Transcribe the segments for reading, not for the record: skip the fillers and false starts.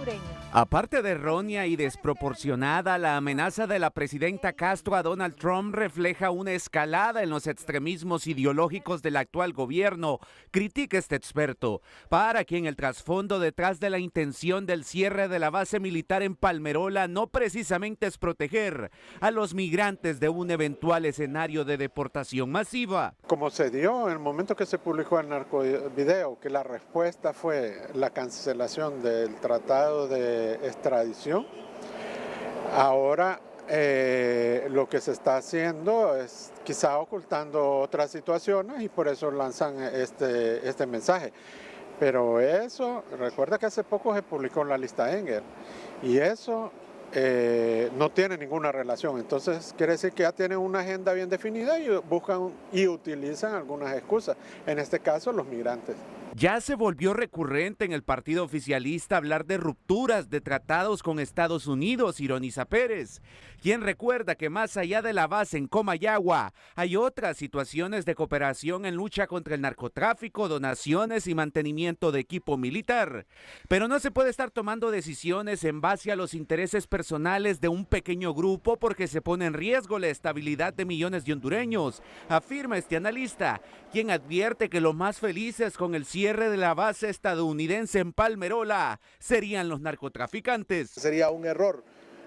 hondureño. Aparte de errónea y desproporcionada, la amenaza de la presidenta Castro a Donald Trump refleja una escalada en los extremismos ideológicos del actual gobierno, critica este experto, para quien el trasfondo detrás de la intención del cierre de la base militar en Palmerola no precisamente es proteger a los migrantes de un eventual escenario de deportación masiva. Como se dio en el momento que se publicó el narcovideo, que la respuesta fue la cancelación del tratado de extradición, ahora lo que se está haciendo es quizá ocultando otras situaciones y por eso lanzan este mensaje. Pero eso, recuerda que hace poco se publicó en la lista Engel y eso no tiene ninguna relación, entonces quiere decir que ya tienen una agenda bien definida y buscan y utilizan algunas excusas, en este caso los migrantes. Ya se volvió recurrente en el partido oficialista hablar de rupturas de tratados con Estados Unidos, ironiza Pérez, quien recuerda que más allá de la base en Comayagua hay otras situaciones de cooperación en lucha contra el narcotráfico, donaciones y mantenimiento de equipo militar. Pero no se puede estar tomando decisiones en base a los intereses personales de un pequeño grupo porque se pone en riesgo la estabilidad de millones de hondureños, afirma este analista, quien advierte que los más felices con el cierre de la base estadounidense en Palmerola serían los narcotraficantes. Sería un error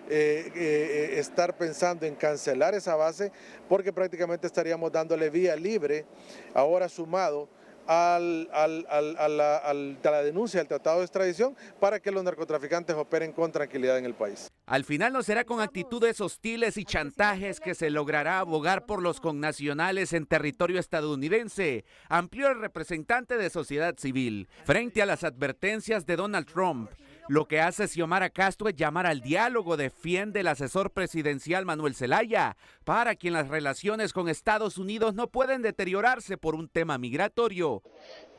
estar pensando en cancelar esa base porque prácticamente estaríamos dándole vía libre, ahora sumado a la denuncia del tratado de extradición para que los narcotraficantes operen con tranquilidad en el país. Al final no será con actitudes hostiles y chantajes que se logrará abogar por los connacionales en territorio estadounidense, amplió el representante de sociedad civil. Frente a las advertencias de Donald Trump, lo que hace Xiomara Castro es llamar al diálogo, defiende el asesor presidencial Manuel Zelaya, para quien las relaciones con Estados Unidos no pueden deteriorarse por un tema migratorio.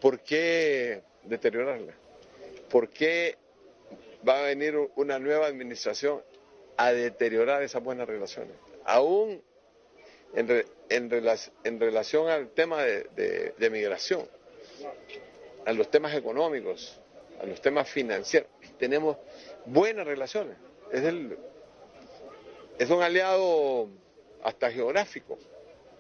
¿Por qué deteriorarla? ¿Por qué va a venir una nueva administración a deteriorar esas buenas relaciones? Aún en relación al tema de migración, a los temas económicos, a los temas financieros, tenemos buenas relaciones. Es un aliado hasta geográfico,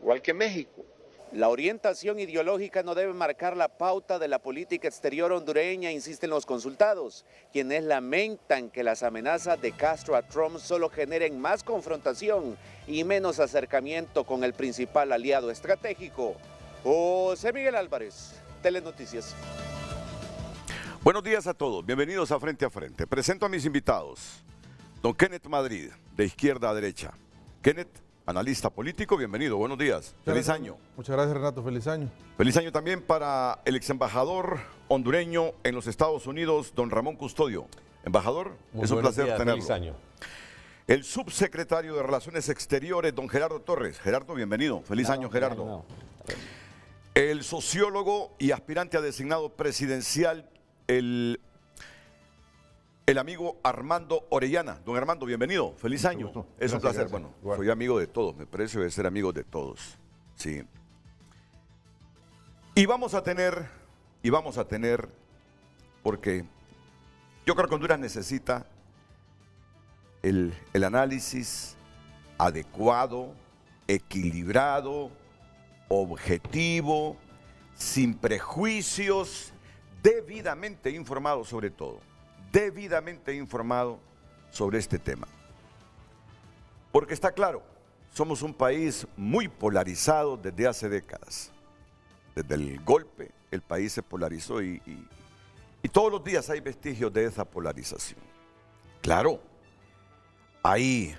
igual que México. La orientación ideológica no debe marcar la pauta de la política exterior hondureña, insisten los consultados, quienes lamentan que las amenazas de Castro a Trump solo generen más confrontación y menos acercamiento con el principal aliado estratégico. José Miguel Álvarez, Telenoticias. Buenos días a todos, bienvenidos a Frente a Frente. Presento a mis invitados. Don Kenneth Madrid, de izquierda a derecha. Kenneth, analista político, bienvenido, buenos días. Feliz año. Muchas gracias, Renato, feliz año. Feliz año también para el ex embajador hondureño en los Estados Unidos, don Ramón Custodio. Embajador, es un placer tenerlo. Feliz año. El subsecretario de Relaciones Exteriores, don Gerardo Torres. Gerardo, bienvenido. Feliz año, Gerardo. El sociólogo y aspirante a designado presidencial, el amigo Armando Orellana. Don Armando, bienvenido. Feliz año. Es un placer. Bueno, soy amigo de todos. Me precio de ser amigo de todos. Sí. Y vamos a tener, porque yo creo que Honduras necesita el análisis adecuado, equilibrado, objetivo, sin prejuicios, debidamente informado sobre todo. Debidamente informado sobre este tema. Porque está claro, somos un país muy polarizado desde hace décadas. Desde el golpe, el país se polarizó y todos los días hay vestigios de esa polarización. Claro, hay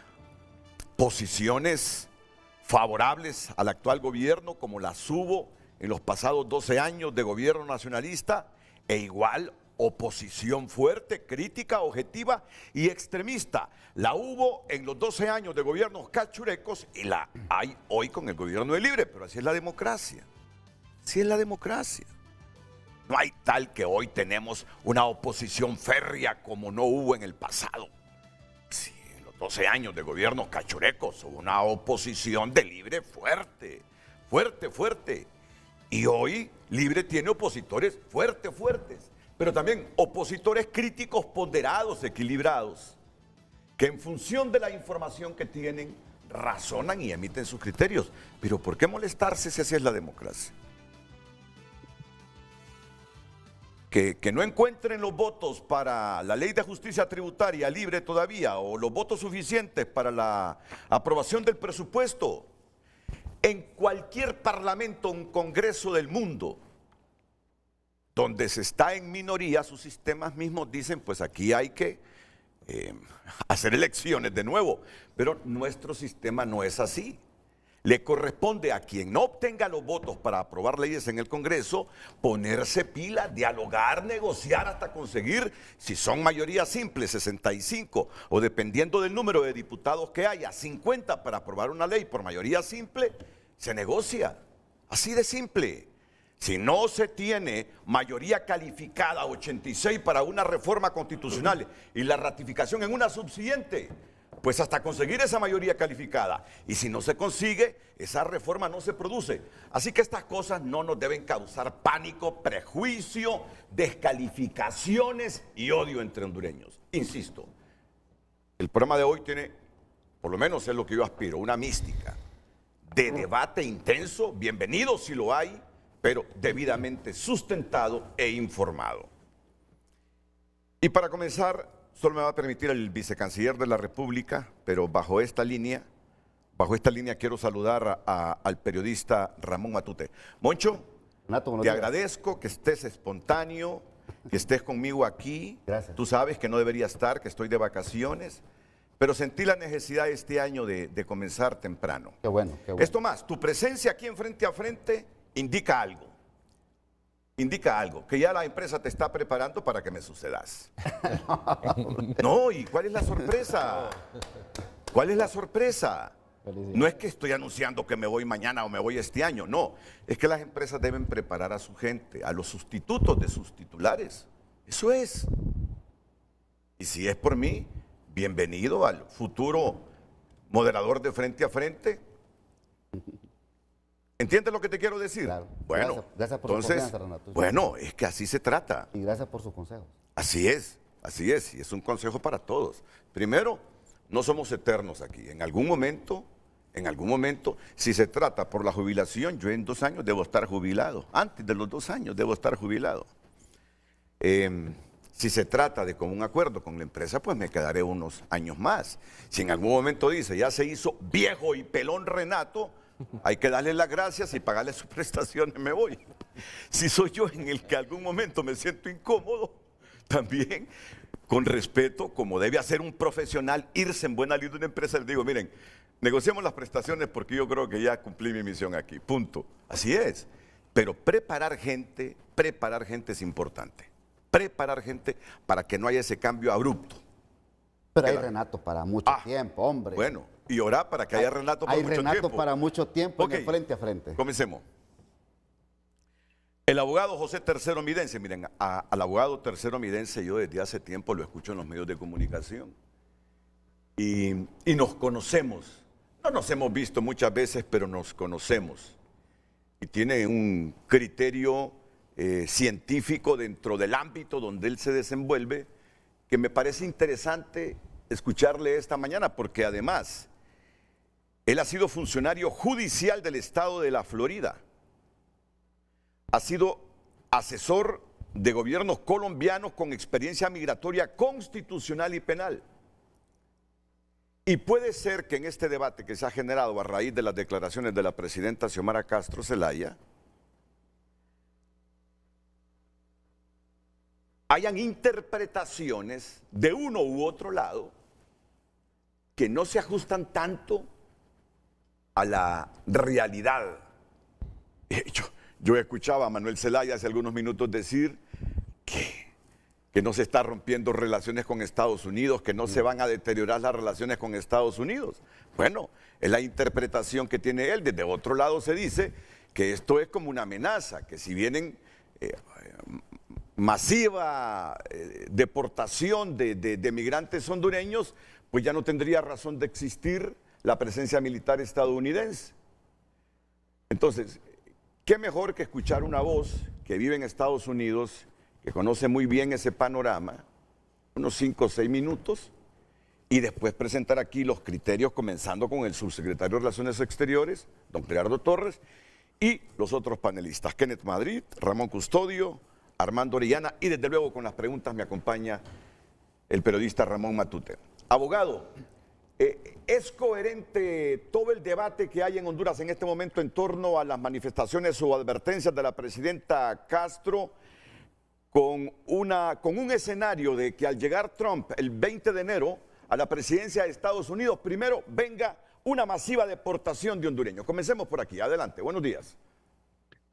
posiciones favorables al actual gobierno, como las hubo en los pasados 12 años de gobierno nacionalista, e igual oposición fuerte, crítica, objetiva y extremista. La hubo en los 12 años de gobiernos cachurecos y la hay hoy con el gobierno de Libre, pero así es la democracia. Así es la democracia. No hay tal que hoy tenemos una oposición férrea como no hubo en el pasado. Sí, en los 12 años de gobiernos cachurecos hubo una oposición de Libre fuerte, fuerte, fuerte. Y hoy Libre tiene opositores fuertes. pero también opositores críticos ponderados, equilibrados, que en función de la información que tienen, razonan y emiten sus criterios. Pero ¿por qué molestarse si así es la democracia? Que no encuentren los votos para la ley de justicia tributaria libre todavía, o los votos suficientes para la aprobación del presupuesto. En cualquier parlamento, un congreso del mundo, donde se está en minoría, sus sistemas mismos dicen, pues aquí hay que hacer elecciones de nuevo. Pero nuestro sistema no es así. Le corresponde a quien no obtenga los votos para aprobar leyes en el Congreso, ponerse pila, dialogar, negociar hasta conseguir, si son mayoría simple, 65, o dependiendo del número de diputados que haya, 50 para aprobar una ley por mayoría simple, se negocia. Así de simple. Si no se tiene mayoría calificada, 86 para una reforma constitucional y la ratificación en una subsiguiente, pues hasta conseguir esa mayoría calificada. Y si no se consigue, esa reforma no se produce. Así que estas cosas no nos deben causar pánico, prejuicio, descalificaciones y odio entre hondureños. Insisto, el programa de hoy tiene, por lo menos es lo que yo aspiro, una mística de debate intenso, bienvenido si lo hay, pero debidamente sustentado e informado. Y para comenzar, solo me va a permitir el vicecanciller de la República, pero bajo esta línea quiero saludar al periodista Ramón Matute. Moncho, te agradezco que estés espontáneo, que estés conmigo aquí. Gracias. Tú sabes que no debería estar, que estoy de vacaciones, pero sentí la necesidad este año de comenzar temprano. Qué bueno, qué bueno. Esto más, tu presencia aquí en Frente a Frente indica algo. Indica algo, que ya la empresa te está preparando para que me sucedas. No, ¿y cuál es la sorpresa? ¿Cuál es la sorpresa? No es que estoy anunciando que me voy mañana o me voy este año, no. Es que las empresas deben preparar a su gente, a los sustitutos de sus titulares. Eso es. Y si es por mí, bienvenido al futuro moderador de Frente a Frente. ¿Entiendes lo que te quiero decir? Claro. Bueno, gracias por entonces, su confianza, Renato. bueno, es que así se trata. Y gracias por sus consejos. Así es, y es un consejo para todos. Primero, no somos eternos aquí. En algún momento, si se trata por la jubilación, yo en 2 años debo estar jubilado. Antes de los 2 años debo estar jubilado. Si se trata de común acuerdo con la empresa, pues me quedaré unos años más. Si en algún momento dice, ya se hizo viejo y pelón Renato, hay que darle las gracias y pagarle sus prestaciones, me voy. Si soy yo en el que algún momento me siento incómodo, también con respeto, como debe hacer un profesional, irse en buena lid de una empresa, les digo, miren, negociemos las prestaciones porque yo creo que ya cumplí mi misión aquí, punto. Así es. Pero preparar gente es importante. Preparar gente para que no haya ese cambio abrupto. Pero hay Renato para mucho tiempo, hombre. Bueno, y orar para que haya Renato por mucho tiempo. Hay Renato para mucho tiempo Ok, en el Frente a Frente. Comencemos. El abogado José Tercero Midense, miren, al abogado Tercero Midense yo desde hace tiempo lo escucho en los medios de comunicación. Y nos conocemos. No nos hemos visto muchas veces, pero nos conocemos. Y tiene un criterio científico dentro del ámbito donde él se desenvuelve, que me parece interesante escucharle esta mañana, porque además él ha sido funcionario judicial del estado de la Florida, ha sido asesor de gobiernos colombianos con experiencia migratoria constitucional y penal. Y puede ser que en este debate que se ha generado a raíz de las declaraciones de la presidenta Xiomara Castro Zelaya, hayan interpretaciones de uno u otro lado que no se ajustan tanto a la realidad. Yo escuchaba a Manuel Zelaya hace algunos minutos decir que no se está rompiendo relaciones con Estados Unidos, que no se van a deteriorar las relaciones con Estados Unidos. Bueno, es la interpretación que tiene él. Desde otro lado se dice que esto es como una amenaza, que si vienen masiva deportación de migrantes hondureños, pues ya no tendría razón de existir la presencia militar estadounidense. Entonces, ¿qué mejor que escuchar una voz que vive en Estados Unidos, que conoce muy bien ese panorama, unos 5 o 6 minutos, y después presentar aquí los criterios, comenzando con el subsecretario de Relaciones Exteriores, don Gerardo Torres, y los otros panelistas, Kenneth Madrid, Ramón Custodio, Armando Orellana, y desde luego con las preguntas me acompaña el periodista Ramón Matute. Abogado, ¿es coherente todo el debate que hay en Honduras en este momento en torno a las manifestaciones o advertencias de la presidenta Castro con un escenario de que al llegar Trump el 20 de enero a la presidencia de Estados Unidos, primero venga una masiva deportación de hondureños? Comencemos por aquí. Adelante. Buenos días.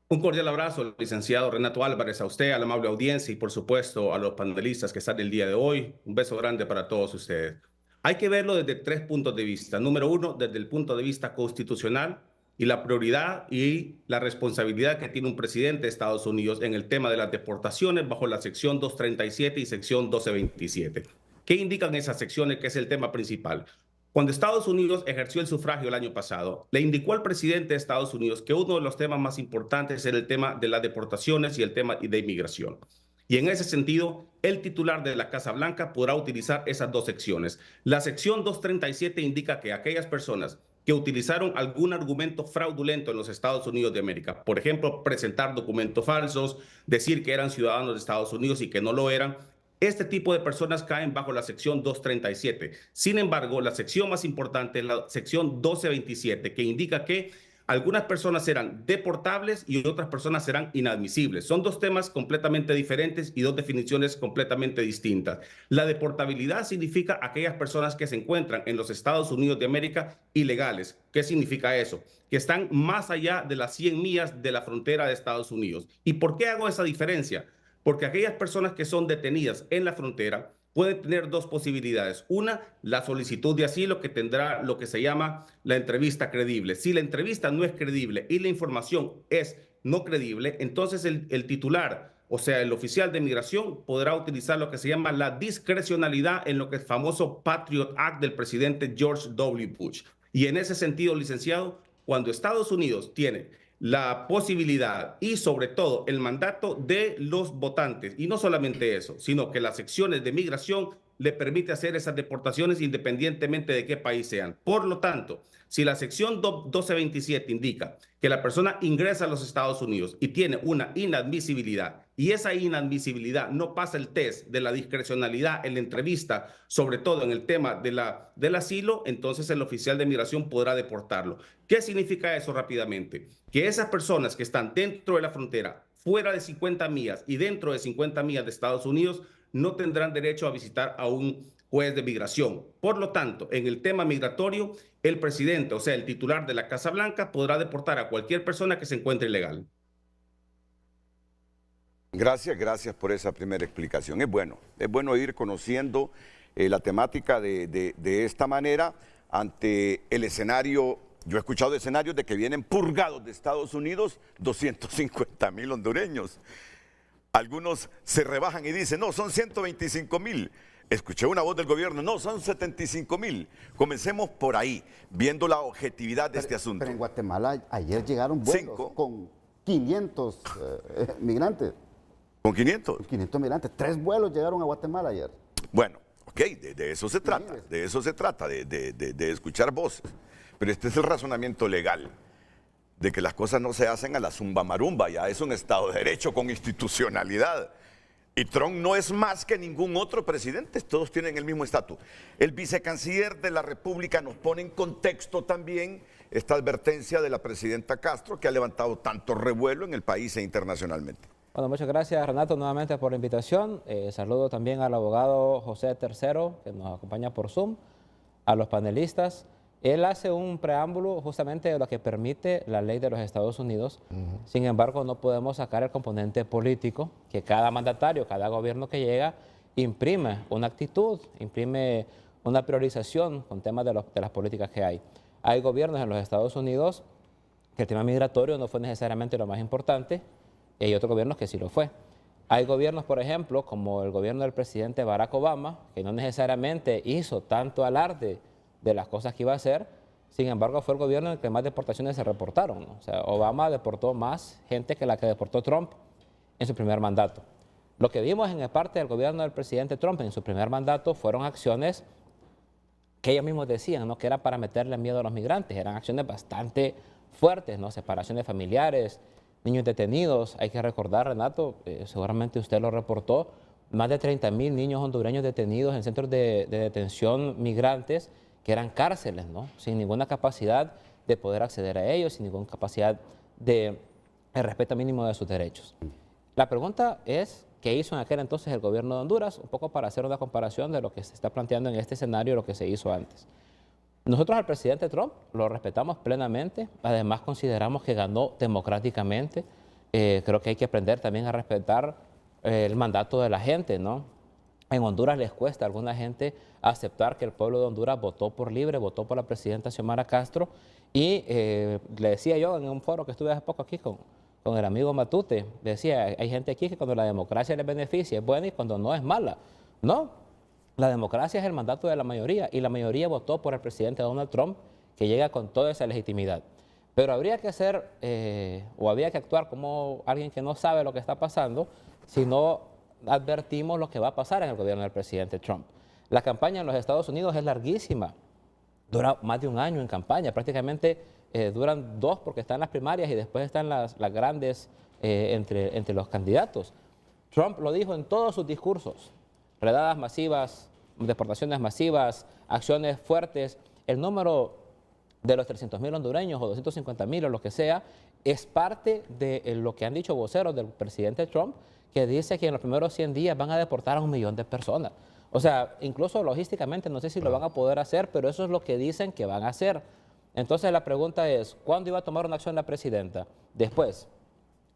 Un cordial abrazo, licenciado Renato Álvarez, a usted, a la amable audiencia y, por supuesto, a los panelistas que están el día de hoy. Un beso grande para todos ustedes. Hay que verlo desde 3 puntos de vista. Número 1, desde el punto de vista constitucional y la prioridad y la responsabilidad que tiene un presidente de Estados Unidos en el tema de las deportaciones bajo la sección 237 y sección 1227. ¿Qué indican esas secciones, que es el tema principal? Cuando Estados Unidos ejerció el sufragio el año pasado, le indicó al presidente de Estados Unidos que uno de los temas más importantes era el tema de las deportaciones y el tema de inmigración. Y en ese sentido, el titular de la Casa Blanca podrá utilizar esas 2 secciones. La sección 237 indica que aquellas personas que utilizaron algún argumento fraudulento en los Estados Unidos de América, por ejemplo, presentar documentos falsos, decir que eran ciudadanos de Estados Unidos y que no lo eran, este tipo de personas caen bajo la sección 237. Sin embargo, la sección más importante es la sección 1227, que indica que algunas personas serán deportables y otras personas serán inadmisibles. Son 2 temas completamente diferentes y 2 definiciones completamente distintas. La deportabilidad significa aquellas personas que se encuentran en los Estados Unidos de América ilegales. ¿Qué significa eso? Que están más allá de las 100 millas de la frontera de Estados Unidos. ¿Y por qué hago esa diferencia? Porque aquellas personas que son detenidas en la frontera pueden tener 2 posibilidades. Una, la solicitud de asilo, que tendrá lo que se llama la entrevista creíble. Si la entrevista no es creíble y la información es no creíble, entonces el titular, o sea, el oficial de migración, podrá utilizar lo que se llama la discrecionalidad en lo que es el famoso Patriot Act del presidente George W. Bush. Y en ese sentido, licenciado, cuando Estados Unidos tiene la posibilidad y sobre todo el mandato de los votantes, y no solamente eso, sino que las secciones de migración le permite hacer esas deportaciones independientemente de qué país sean. Por lo tanto, si la sección 1227 indica que la persona ingresa a los Estados Unidos y tiene una inadmisibilidad, y esa inadmisibilidad no pasa el test de la discrecionalidad en la entrevista, sobre todo en el tema del asilo, entonces el oficial de migración podrá deportarlo. ¿Qué significa eso rápidamente? Que esas personas que están dentro de la frontera, fuera de 50 millas y dentro de 50 millas de Estados Unidos, no tendrán derecho a visitar a un juez de migración. Por lo tanto, en el tema migratorio, el presidente, o sea, el titular de la Casa Blanca, podrá deportar a cualquier persona que se encuentre ilegal. Gracias por esa primera explicación. Es bueno ir conociendo la temática de esta manera ante el escenario. Yo he escuchado escenarios de que vienen purgados de Estados Unidos 250,000 hondureños. Algunos se rebajan y dicen, no, son 125,000. Escuché una voz del gobierno, no, son 75,000. Comencemos por ahí, viendo la objetividad de este asunto. Pero en Guatemala ayer llegaron vuelos con 500 migrantes. ¿Con 500? 500 migrantes. 3 vuelos llegaron a Guatemala ayer. Bueno, ok, de eso se trata. De eso se trata, de escuchar voces. Pero este es el razonamiento legal, de que las cosas no se hacen a la zumba marumba, ya es un Estado de Derecho con institucionalidad. Y Trump no es más que ningún otro presidente, todos tienen el mismo estatus. El vicecanciller de la República nos pone en contexto también esta advertencia de la presidenta Castro, que ha levantado tanto revuelo en el país e internacionalmente. Bueno, muchas gracias, Renato, nuevamente por la invitación. Saludo también al abogado José Tercero, que nos acompaña por Zoom, a los panelistas. Él hace un preámbulo justamente de lo que permite la ley de los Estados Unidos. Sin embargo, no podemos sacar el componente político, que cada mandatario, cada gobierno que llega, imprime una actitud, imprime una priorización con temas de las políticas que hay. Hay gobiernos en los Estados Unidos que el tema migratorio no fue necesariamente lo más importante, y hay otros gobiernos que sí lo fue. Hay gobiernos, por ejemplo, como el gobierno del presidente Barack Obama, que no necesariamente hizo tanto alarde de las cosas que iba a hacer. Sin embargo, fue el gobierno en el que más deportaciones se reportaron, ¿no? O sea, Obama deportó más gente que la que deportó Trump en su primer mandato. Lo que vimos en parte del gobierno del presidente Trump en su primer mandato fueron acciones que ellos mismos decían, ¿no?, que era para meterle miedo a los migrantes. Eran acciones bastante fuertes, ¿no? Separaciones familiares, niños detenidos. Hay que recordar, Renato, seguramente usted lo reportó, más de 30,000 niños hondureños detenidos en centros de detención migrantes, que eran cárceles, ¿no?, sin ninguna capacidad de poder acceder a ellos, sin ninguna capacidad de respeto mínimo de sus derechos. La pregunta es, ¿qué hizo en aquel entonces el gobierno de Honduras? Un poco para hacer una comparación de lo que se está planteando en este escenario y lo que se hizo antes. Nosotros al presidente Trump lo respetamos plenamente, además consideramos que ganó democráticamente. Creo que hay que aprender también a respetar el mandato de la gente, ¿no? En Honduras les cuesta a alguna gente aceptar que el pueblo de Honduras votó por libre, votó por la presidenta Xiomara Castro, y le decía yo en un foro que estuve hace poco aquí con el amigo Matute, decía, hay gente aquí que cuando la democracia les beneficia es buena y cuando no es mala. No, la democracia es el mandato de la mayoría y la mayoría votó por el presidente Donald Trump, que llega con toda esa legitimidad. Pero habría que hacer o había que actuar como alguien que no sabe lo que está pasando si no advertimos lo que va a pasar en el gobierno del presidente Trump. La campaña en los Estados Unidos es larguísima, dura más de un año en campaña, prácticamente duran 2 porque están las primarias y después están las grandes entre los candidatos. Trump lo dijo en todos sus discursos, redadas masivas, deportaciones masivas, acciones fuertes. El número de los 300,000 hondureños o 250,000 o lo que sea es parte de lo que han dicho voceros del presidente Trump, que dice que en los primeros 100 días van a deportar a 1 millón de personas. O sea, incluso logísticamente no sé si lo van a poder hacer, pero eso es lo que dicen que van a hacer. Entonces la pregunta es, ¿cuándo iba a tomar una acción la presidenta? Después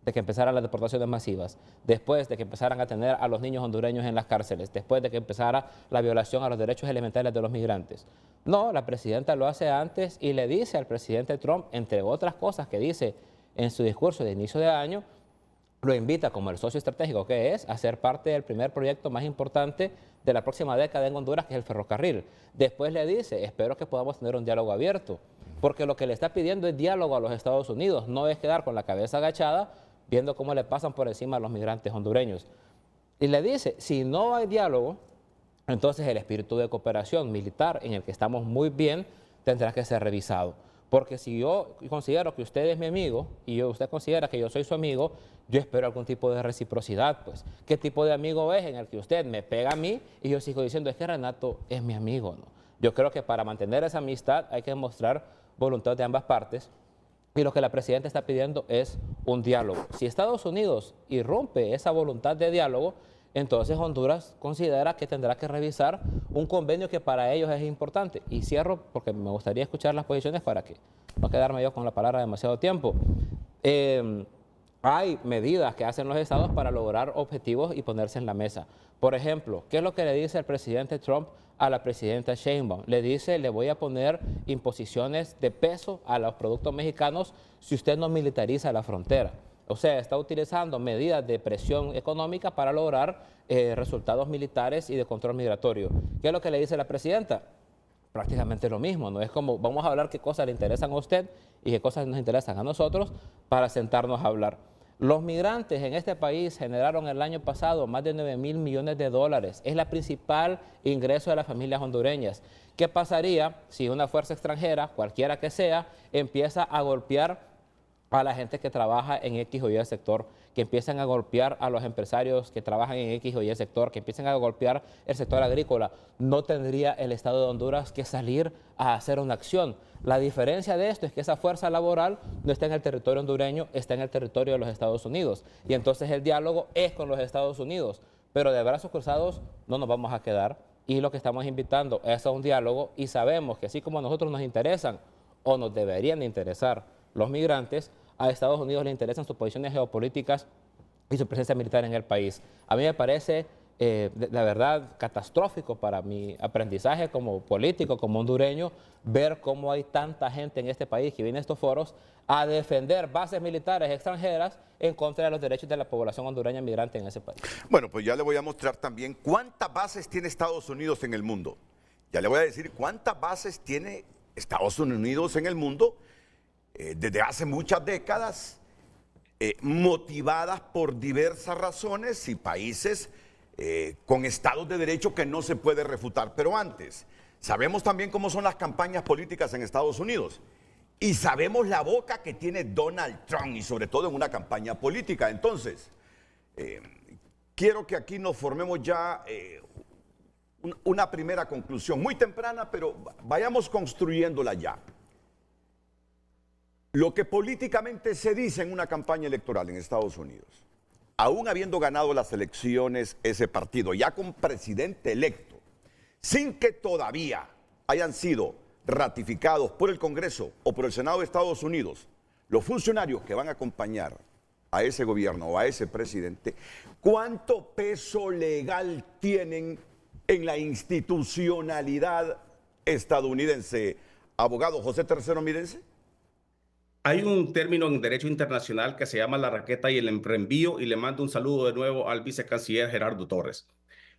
de que empezaran las deportaciones masivas, después de que empezaran a tener a los niños hondureños en las cárceles, después de que empezara la violación a los derechos elementales de los migrantes. No, la presidenta lo hace antes y le dice al presidente Trump, entre otras cosas que dice en su discurso de inicio de año, lo invita como el socio estratégico que es a ser parte del primer proyecto más importante de la próxima década en Honduras, que es el ferrocarril. Después le dice, espero que podamos tener un diálogo abierto, porque lo que le está pidiendo es diálogo a los Estados Unidos, no es quedar con la cabeza agachada viendo cómo le pasan por encima a los migrantes hondureños. Y le dice, si no hay diálogo, entonces el espíritu de cooperación militar en el que estamos muy bien tendrá que ser revisado. Porque si yo considero que usted es mi amigo y usted considera que yo soy su amigo, yo espero algún tipo de reciprocidad, pues. ¿Qué tipo de amigo es en el que usted me pega a mí y yo sigo diciendo, es que Renato es mi amigo, ¿no? Yo creo que para mantener esa amistad hay que demostrar voluntad de ambas partes y lo que la presidenta está pidiendo es un diálogo. Si Estados Unidos irrumpe esa voluntad de diálogo, entonces Honduras considera que tendrá que revisar un convenio que para ellos es importante. Y cierro porque me gustaría escuchar las posiciones para que no quedarme yo con la palabra demasiado tiempo. Hay medidas que hacen los estados para lograr objetivos y ponerse en la mesa. Por ejemplo, ¿qué es lo que le dice el presidente Trump a la presidenta Sheinbaum? Le dice, le voy a poner imposiciones de peso a los productos mexicanos si usted no militariza la frontera. O sea, está utilizando medidas de presión económica para lograr resultados militares y de control migratorio. ¿Qué es lo que le dice la presidenta? Prácticamente lo mismo, ¿no? Es como, vamos a hablar qué cosas le interesan a usted y qué cosas nos interesan a nosotros para sentarnos a hablar. Los migrantes en este país generaron el año pasado más de 9,000 millones de dólares. Es la principal ingreso de las familias hondureñas. ¿Qué pasaría si una fuerza extranjera, cualquiera que sea, empieza a golpear a la gente que trabaja en X o Y sector, que empiezan a golpear a los empresarios que trabajan en X o Y sector, que empiezan a golpear el sector agrícola? No tendría el Estado de Honduras que salir a hacer una acción. La diferencia de esto es que esa fuerza laboral no está en el territorio hondureño, está en el territorio de los Estados Unidos. Y entonces el diálogo es con los Estados Unidos. Pero de brazos cruzados no nos vamos a quedar. Y lo que estamos invitando es a un diálogo y sabemos que así como a nosotros nos interesan o nos deberían de interesar los migrantes, a Estados Unidos le interesan sus posiciones geopolíticas y su presencia militar en el país. A mí me parece, la verdad, catastrófico para mi aprendizaje como político, como hondureño, ver cómo hay tanta gente en este país que viene a estos foros a defender bases militares extranjeras en contra de los derechos de la población hondureña migrante en ese país. Bueno, pues ya le voy a mostrar también cuántas bases tiene Estados Unidos en el mundo. Ya le voy a decir cuántas bases tiene Estados Unidos en el mundo. Desde hace muchas décadas motivadas por diversas razones y países con estados de derecho que no se puede refutar. Pero antes, sabemos también cómo son las campañas políticas en Estados Unidos y sabemos la boca que tiene Donald Trump y sobre todo en una campaña política. Entonces, quiero que aquí nos formemos ya una primera conclusión, muy temprana, pero vayamos construyéndola ya. Lo que políticamente se dice en una campaña electoral en Estados Unidos, aún habiendo ganado las elecciones ese partido, ya con presidente electo, sin que todavía hayan sido ratificados por el Congreso o por el Senado de Estados Unidos, los funcionarios que van a acompañar a ese gobierno o a ese presidente, ¿cuánto peso legal tienen en la institucionalidad estadounidense? Abogado José III Mirense. Hay un término en derecho internacional que se llama la raqueta y el reenvío, y le mando un saludo de nuevo al vicecanciller Gerardo Torres.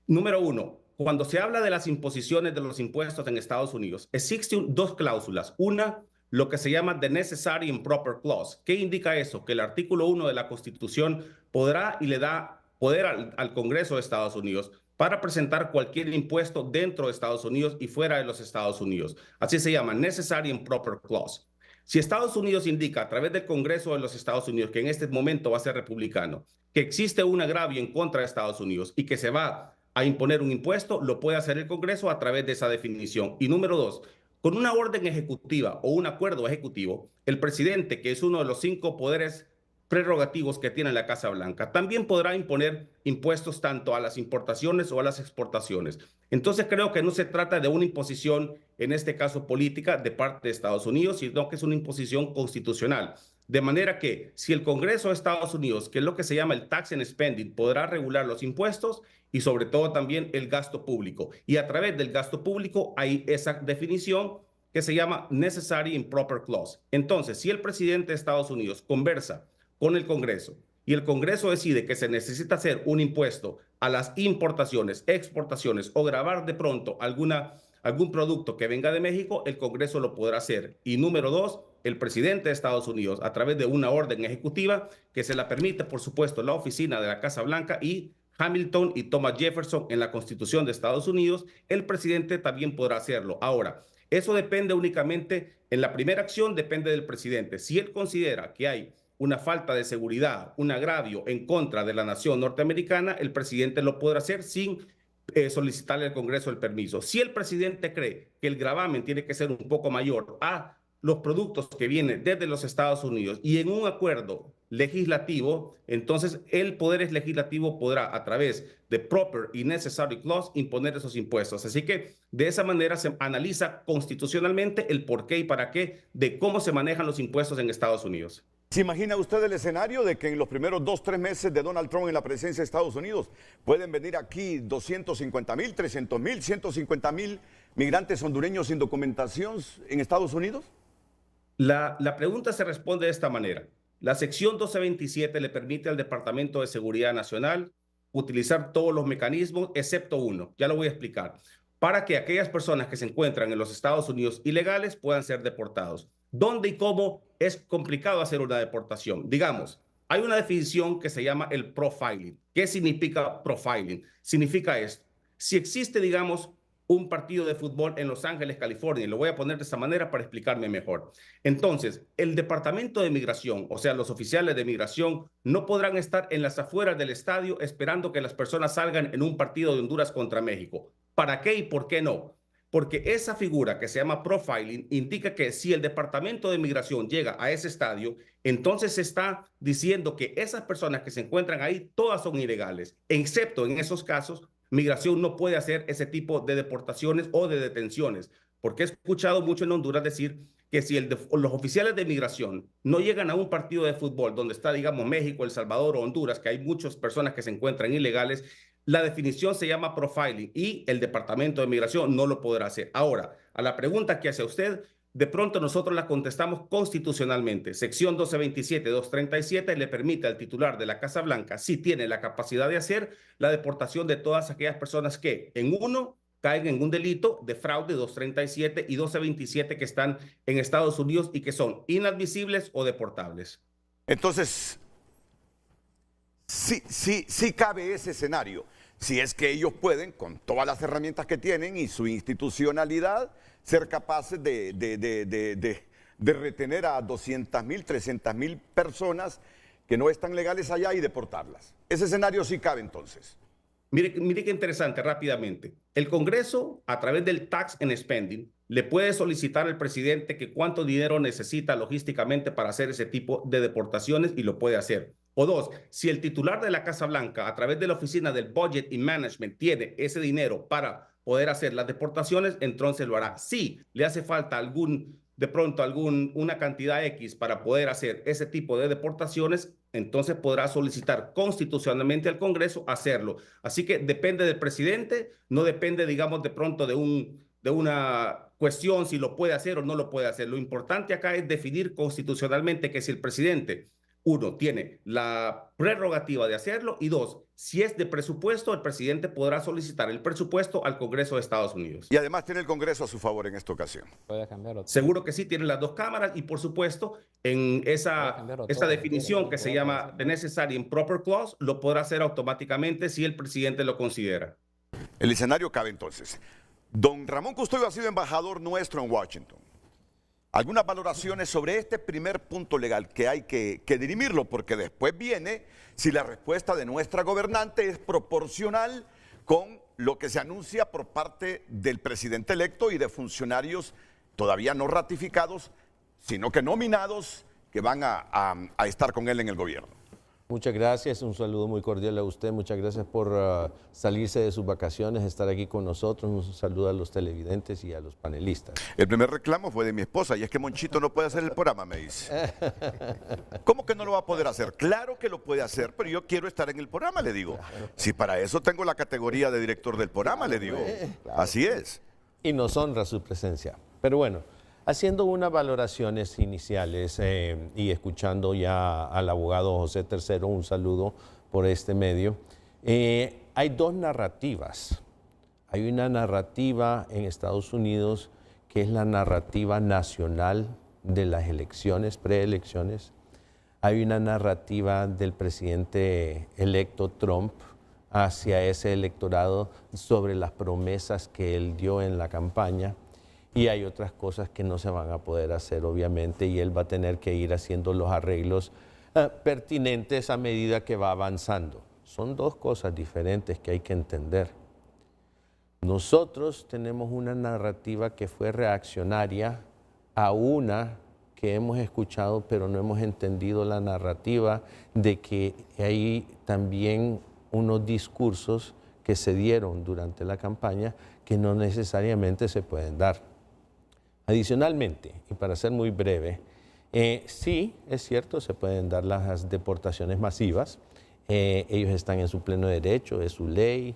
Número uno, cuando se habla de las imposiciones de los impuestos en Estados Unidos, existen dos cláusulas. Una, lo que se llama the necessary and proper clause. ¿Qué indica eso? Que el artículo 1 de la Constitución podrá y le da poder al Congreso de Estados Unidos para presentar cualquier impuesto dentro de Estados Unidos y fuera de los Estados Unidos. Así se llama, necessary and proper clause. Si Estados Unidos indica a través del Congreso de los Estados Unidos, que en este momento va a ser republicano, que existe un agravio en contra de Estados Unidos y que se va a imponer un impuesto, lo puede hacer el Congreso a través de esa definición. Y número dos, con una orden ejecutiva o un acuerdo ejecutivo, el presidente, que es uno de los 5 poderes prerrogativos que tiene la Casa Blanca, también podrá imponer impuestos tanto a las importaciones o a las exportaciones. Entonces creo que no se trata de una imposición, en este caso política, de parte de Estados Unidos, sino que es una imposición constitucional. De manera que si el Congreso de Estados Unidos, que es lo que se llama el tax and spending, podrá regular los impuestos y sobre todo también el gasto público. Y a través del gasto público hay esa definición que se llama necessary and proper clause. Entonces, si el presidente de Estados Unidos conversa con el Congreso y el Congreso decide que se necesita hacer un impuesto a las importaciones, exportaciones o gravar de pronto algún producto que venga de México, el Congreso lo podrá hacer. Y número dos, el presidente de Estados Unidos, a través de una orden ejecutiva que se la permite, por supuesto, la oficina de la Casa Blanca y Hamilton y Thomas Jefferson en la Constitución de Estados Unidos, el presidente también podrá hacerlo. Ahora, eso depende únicamente, en la primera acción depende del presidente. Si él considera que hay una falta de seguridad, un agravio en contra de la nación norteamericana, el presidente lo podrá hacer sin solicitarle al Congreso el permiso. Si el presidente cree que el gravamen tiene que ser un poco mayor a los productos que vienen desde los Estados Unidos y en un acuerdo legislativo, entonces el Poder Legislativo podrá, a través de proper y necessary clause, imponer esos impuestos. Así que de esa manera se analiza constitucionalmente el por qué y para qué de cómo se manejan los impuestos en Estados Unidos. ¿Se imagina usted el escenario de que en los primeros 2-3 meses de Donald Trump en la presidencia de Estados Unidos pueden venir aquí 250,000, 300,000, 150,000 migrantes hondureños sin documentación en Estados Unidos? La pregunta se responde de esta manera. La sección 1227 le permite al Departamento de Seguridad Nacional utilizar todos los mecanismos, excepto uno. Ya lo voy a explicar. Para que aquellas personas que se encuentran en los Estados Unidos ilegales puedan ser deportados. ¿Dónde y cómo? Es complicado hacer una deportación. Digamos, hay una definición que se llama el profiling. ¿Qué significa profiling? Significa esto. Si existe, digamos, un partido de fútbol en Los Ángeles, California, y lo voy a poner de esta manera para explicarme mejor. Entonces, el Departamento de Migración, o sea, los oficiales de migración, no podrán estar en las afueras del estadio esperando que las personas salgan en un partido de Honduras contra México. ¿Para qué y por qué no? Porque esa figura que se llama profiling indica que si el Departamento de Migración llega a ese estadio, entonces se está diciendo que esas personas que se encuentran ahí todas son ilegales, excepto en esos casos, Migración no puede hacer ese tipo de deportaciones o de detenciones, porque he escuchado mucho en Honduras decir que si los oficiales de migración no llegan a un partido de fútbol donde está, digamos, México, El Salvador o Honduras, que hay muchas personas que se encuentran ilegales, la definición se llama profiling y el Departamento de Migración no lo podrá hacer. Ahora, a la pregunta que hace usted, de pronto nosotros la contestamos constitucionalmente. Sección 1227, 237 le permite al titular de la Casa Blanca, si tiene la capacidad de hacer, la deportación de todas aquellas personas que, en uno, caen en un delito de fraude, 237 y 1227 que están en Estados Unidos y que son inadmisibles o deportables. Entonces, sí cabe ese escenario. Si es que ellos pueden, con todas las herramientas que tienen y su institucionalidad, ser capaces de retener a 200.000, 300.000 personas que no están legales allá y deportarlas. Ese escenario sí cabe entonces. Mire qué interesante, rápidamente. El Congreso, a través del Tax and Spending, le puede solicitar al presidente que cuánto dinero necesita logísticamente para hacer ese tipo de deportaciones y lo puede hacer. O dos, si el titular de la Casa Blanca, a través de la oficina del Budget y Management, tiene ese dinero para poder hacer las deportaciones, entonces lo hará. Si le hace falta una cantidad X para poder hacer ese tipo de deportaciones, entonces podrá solicitar constitucionalmente al Congreso hacerlo. Así que depende del presidente, no depende, digamos, de pronto de una cuestión si lo puede hacer o no lo puede hacer. Lo importante acá es definir constitucionalmente que si el presidente, uno, tiene la prerrogativa de hacerlo, y dos, si es de presupuesto, el presidente podrá solicitar el presupuesto al Congreso de Estados Unidos. Y además tiene el Congreso a su favor en esta ocasión. Puede cambiarlo. Seguro que sí, tiene las dos cámaras, y por supuesto, en esa definición que se llama The Necessary and Proper Clause, lo podrá hacer automáticamente si el presidente lo considera. El escenario cabe entonces. Don Ramón Custodio ha sido embajador nuestro en Washington. Algunas valoraciones sobre este primer punto legal que hay que dirimirlo, porque después viene si la respuesta de nuestra gobernante es proporcional con lo que se anuncia por parte del presidente electo y de funcionarios todavía no ratificados, sino que nominados, que van a estar con él en el gobierno. Muchas gracias, un saludo muy cordial a usted, muchas gracias por salirse de sus vacaciones, estar aquí con nosotros, un saludo a los televidentes y a los panelistas. El primer reclamo fue de mi esposa, y es que Monchito no puede hacer el programa, me dice. ¿Cómo que no lo va a poder hacer? Claro que lo puede hacer, pero yo quiero estar en el programa, le digo. Si para eso tengo la categoría de director del programa, le digo. Así es. Y nos honra su presencia. Pero bueno, haciendo unas valoraciones iniciales y escuchando ya al abogado José III, un saludo por este medio, hay dos narrativas. Hay una narrativa en Estados Unidos que es la narrativa nacional de las elecciones, preelecciones. Hay una narrativa del presidente electo Trump hacia ese electorado sobre las promesas que él dio en la campaña. Y hay otras cosas que no se van a poder hacer, obviamente, y él va a tener que ir haciendo los arreglos pertinentes a medida que va avanzando. Son dos cosas diferentes que hay que entender. Nosotros tenemos una narrativa que fue reaccionaria a una que hemos escuchado, pero no hemos entendido la narrativa de que hay también unos discursos que se dieron durante la campaña que no necesariamente se pueden dar. Adicionalmente, y para ser muy breve, sí, es cierto, se pueden dar las deportaciones masivas. Ellos están en su pleno derecho, es su ley.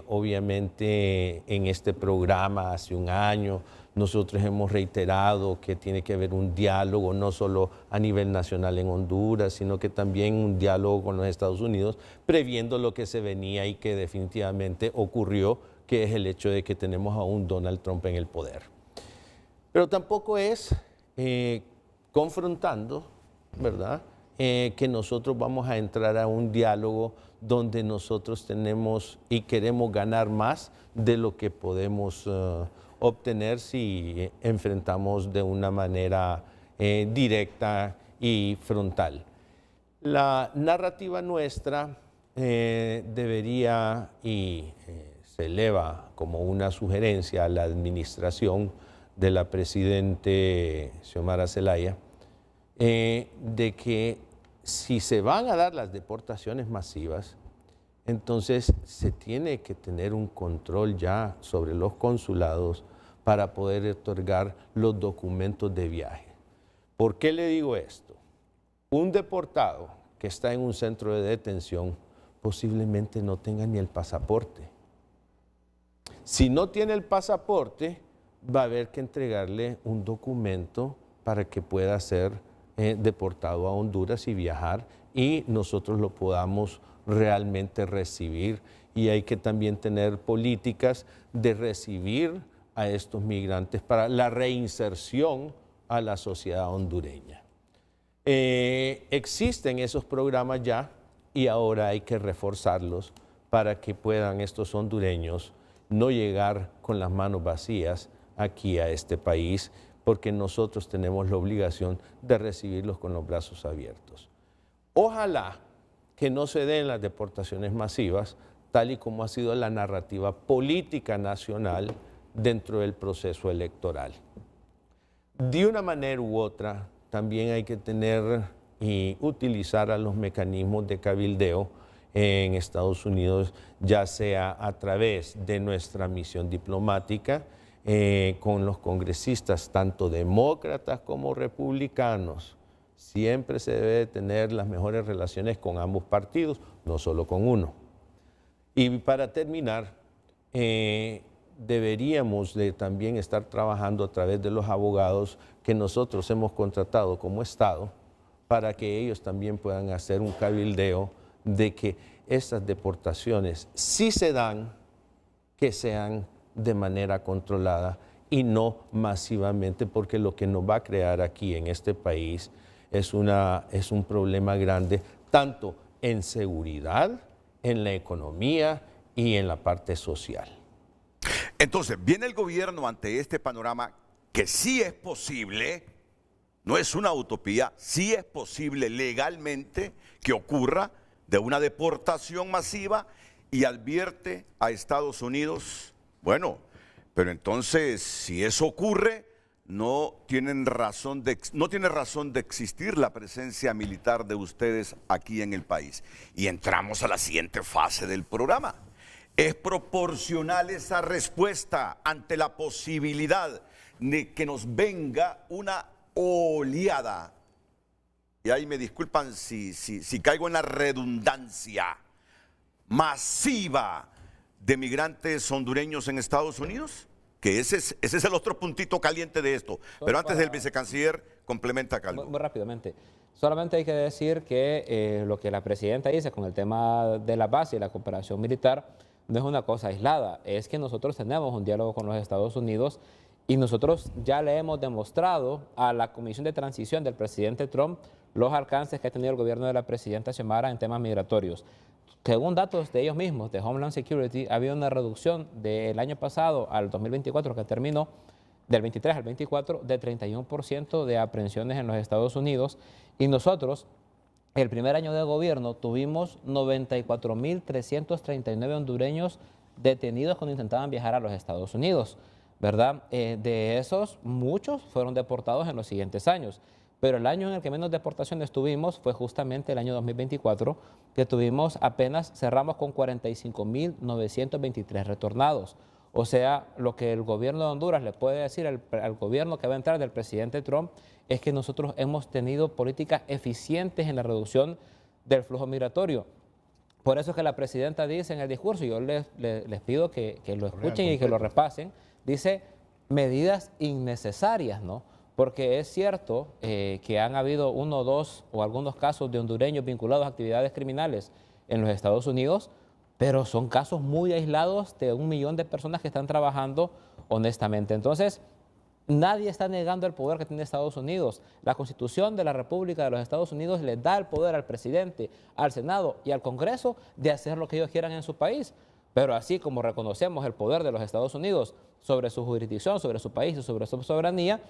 Obviamente, en este programa hace un año, nosotros hemos reiterado que tiene que haber un diálogo, no solo a nivel nacional en Honduras, sino que también un diálogo con los Estados Unidos, previendo lo que se venía y que definitivamente ocurrió, que es el hecho de que tenemos a un Donald Trump en el poder. Pero tampoco es confrontando, ¿verdad?, que nosotros vamos a entrar a un diálogo donde nosotros tenemos y queremos ganar más de lo que podemos obtener si enfrentamos de una manera directa y frontal. La narrativa nuestra debería, y se eleva como una sugerencia a la administración de la presidente Xiomara Zelaya, de que si se van a dar las deportaciones masivas, entonces se tiene que tener un control ya sobre los consulados para poder otorgar los documentos de viaje. ¿Por qué le digo esto? Un deportado que está en un centro de detención posiblemente no tenga ni el pasaporte. Si no tiene el pasaporte, va a haber que entregarle un documento para que pueda ser deportado a Honduras y viajar, y nosotros lo podamos realmente recibir. Y hay que también tener políticas de recibir a estos migrantes para la reinserción a la sociedad hondureña. Existen esos programas ya y ahora hay que reforzarlos para que puedan estos hondureños no llegar con las manos vacías aquí a este país, porque nosotros tenemos la obligación de recibirlos con los brazos abiertos. Ojalá que no se den las deportaciones masivas, tal y como ha sido la narrativa política nacional dentro del proceso electoral. De una manera u otra, también hay que tener y utilizar a los mecanismos de cabildeo en Estados Unidos, ya sea a través de nuestra misión diplomática, con los congresistas, tanto demócratas como republicanos. Siempre se debe tener las mejores relaciones con ambos partidos, no solo con uno. Y para terminar, deberíamos de también estar trabajando a través de los abogados que nosotros hemos contratado como Estado, para que ellos también puedan hacer un cabildeo de que estas deportaciones, si se dan, que sean de manera controlada y no masivamente, porque lo que nos va a crear aquí en este país es un problema grande, tanto en seguridad, en la economía y en la parte social. Entonces, viene el gobierno ante este panorama que sí es posible, no es una utopía, sí es posible legalmente que ocurra de una deportación masiva y advierte a Estados Unidos, bueno, pero entonces si eso ocurre, no tiene razón de existir la presencia militar de ustedes aquí en el país. Y entramos a la siguiente fase del programa. ¿Es proporcional esa respuesta ante la posibilidad de que nos venga una oleada? Y ahí me disculpan si caigo en la redundancia, masiva de migrantes hondureños en Estados Unidos, que ese es el otro puntito caliente de esto. Pero antes del vicecanciller, complementa algo. Muy rápidamente. Solamente hay que decir que lo que la presidenta dice con el tema de la base y la cooperación militar no es una cosa aislada, es que nosotros tenemos un diálogo con los Estados Unidos y nosotros ya le hemos demostrado a la Comisión de Transición del presidente Trump los alcances que ha tenido el gobierno de la presidenta Xiomara en temas migratorios. Según datos de ellos mismos, de Homeland Security, ha habido una reducción del año pasado al 2024, que terminó, del 23 al 24, de 31% de aprehensiones en los Estados Unidos. Y nosotros, el primer año de gobierno, tuvimos 94.339 hondureños detenidos cuando intentaban viajar a los Estados Unidos, ¿verdad? De esos, muchos fueron deportados en los siguientes años. Pero el año en el que menos deportaciones tuvimos fue justamente el año 2024, que cerramos con 45.923 retornados. O sea, lo que el gobierno de Honduras le puede decir al gobierno que va a entrar del presidente Trump es que nosotros hemos tenido políticas eficientes en la reducción del flujo migratorio. Por eso es que la presidenta dice en el discurso, y yo les pido que lo escuchen y que lo repasen, dice medidas innecesarias, ¿no? Porque es cierto que han habido uno, dos o algunos casos de hondureños vinculados a actividades criminales en los Estados Unidos, pero son casos muy aislados de 1 millón de personas que están trabajando honestamente. Entonces, nadie está negando el poder que tiene Estados Unidos. La Constitución de la República de los Estados Unidos le da el poder al presidente, al Senado y al Congreso de hacer lo que ellos quieran en su país. Pero así como reconocemos el poder de los Estados Unidos sobre su jurisdicción, sobre su país y sobre su soberanía,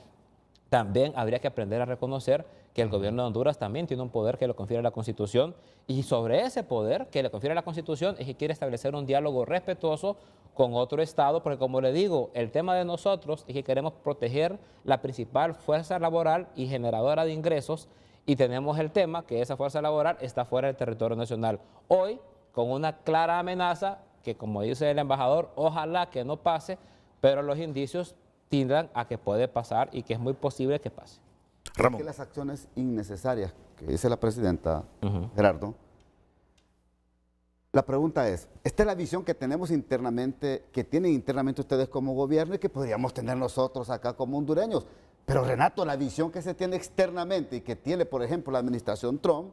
también habría que aprender a reconocer que el gobierno de Honduras también tiene un poder que le confiere la Constitución, y sobre ese poder que le confiere la Constitución es que quiere establecer un diálogo respetuoso con otro Estado, porque como le digo, el tema de nosotros es que queremos proteger la principal fuerza laboral y generadora de ingresos, y tenemos el tema que esa fuerza laboral está fuera del territorio nacional. Hoy, con una clara amenaza, que como dice el embajador, ojalá que no pase, pero los indicios tiendan a que puede pasar y que es muy posible que pase. Ramón. Que las acciones innecesarias que dice la presidenta, Gerardo, la pregunta es, esta es la visión que tenemos internamente, que tienen internamente ustedes como gobierno y que podríamos tener nosotros acá como hondureños. Pero Renato, la visión que se tiene externamente y que tiene, por ejemplo, la administración Trump,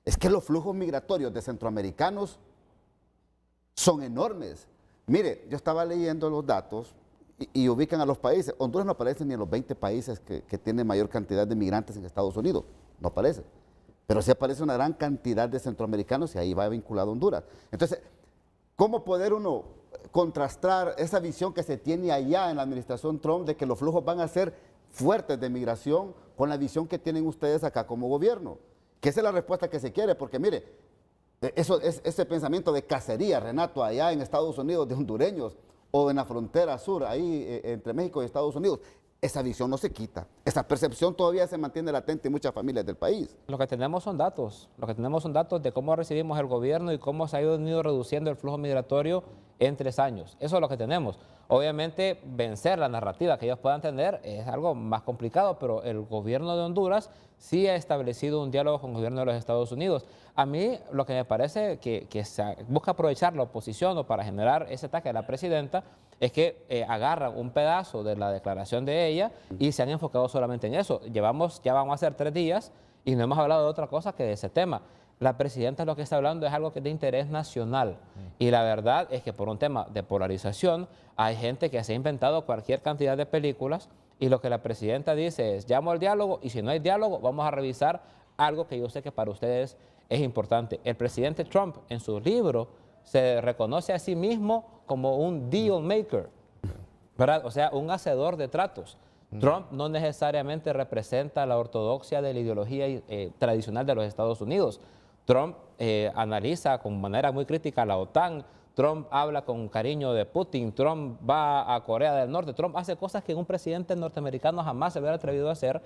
es que los flujos migratorios de centroamericanos son enormes. Mire, yo estaba leyendo los datos y ubican a los países. Honduras no aparece ni en los 20 países que tienen mayor cantidad de migrantes en Estados Unidos, no aparece. pero sí aparece una gran cantidad de centroamericanos y ahí va vinculado Honduras. Entonces, ¿cómo poder uno contrastar esa visión que se tiene allá en la administración Trump de que los flujos van a ser fuertes de migración con la visión que tienen ustedes acá como gobierno? Que esa es la respuesta que se quiere, porque mire, ese pensamiento de cacería, Renato, allá en Estados Unidos de hondureños o en la frontera sur, ahí entre México y Estados Unidos, esa visión no se quita. Esa percepción todavía se mantiene latente en muchas familias del país. Lo que tenemos son datos. Lo que tenemos son datos de cómo recibimos el gobierno y cómo se ha ido reduciendo el flujo migratorio en 3 años. Eso es lo que tenemos. Obviamente, vencer la narrativa que ellos puedan tener es algo más complicado, pero el gobierno de Honduras sí ha establecido un diálogo con el gobierno de los Estados Unidos. A mí lo que me parece que se busca aprovechar la oposición o para generar ese ataque a la presidenta es que agarran un pedazo de la declaración de ella y se han enfocado solamente en eso. Ya vamos a ser 3 días y no hemos hablado de otra cosa que de ese tema. La presidenta lo que está hablando es algo que es de interés nacional. Y la verdad es que por un tema de polarización hay gente que se ha inventado cualquier cantidad de películas y lo que la presidenta dice es llamo al diálogo y si no hay diálogo vamos a revisar algo que yo sé que para ustedes es importante. El presidente Trump en su libro se reconoce a sí mismo como un deal maker, ¿verdad? O sea, un hacedor de tratos. Trump no necesariamente representa la ortodoxia de la ideología tradicional de los Estados Unidos. Trump analiza con manera muy crítica a la OTAN, Trump habla con cariño de Putin, Trump va a Corea del Norte, Trump hace cosas que un presidente norteamericano jamás se hubiera atrevido a hacer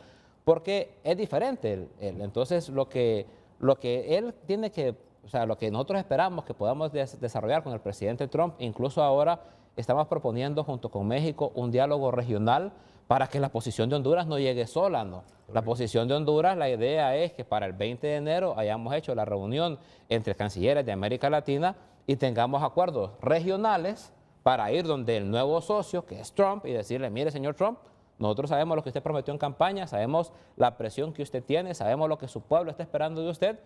porque es diferente. Entonces, lo que él tiene que, o sea, lo que nosotros esperamos que podamos desarrollar con el presidente Trump, incluso ahora estamos proponiendo junto con México un diálogo regional para que la posición de Honduras no llegue sola, ¿no? La posición de Honduras, la idea es que para el 20 de enero hayamos hecho la reunión entre cancilleres de América Latina y tengamos acuerdos regionales para ir donde el nuevo socio, que es Trump, y decirle, mire, señor Trump, nosotros sabemos lo que usted prometió en campaña, sabemos la presión que usted tiene, sabemos lo que su pueblo está esperando de usted.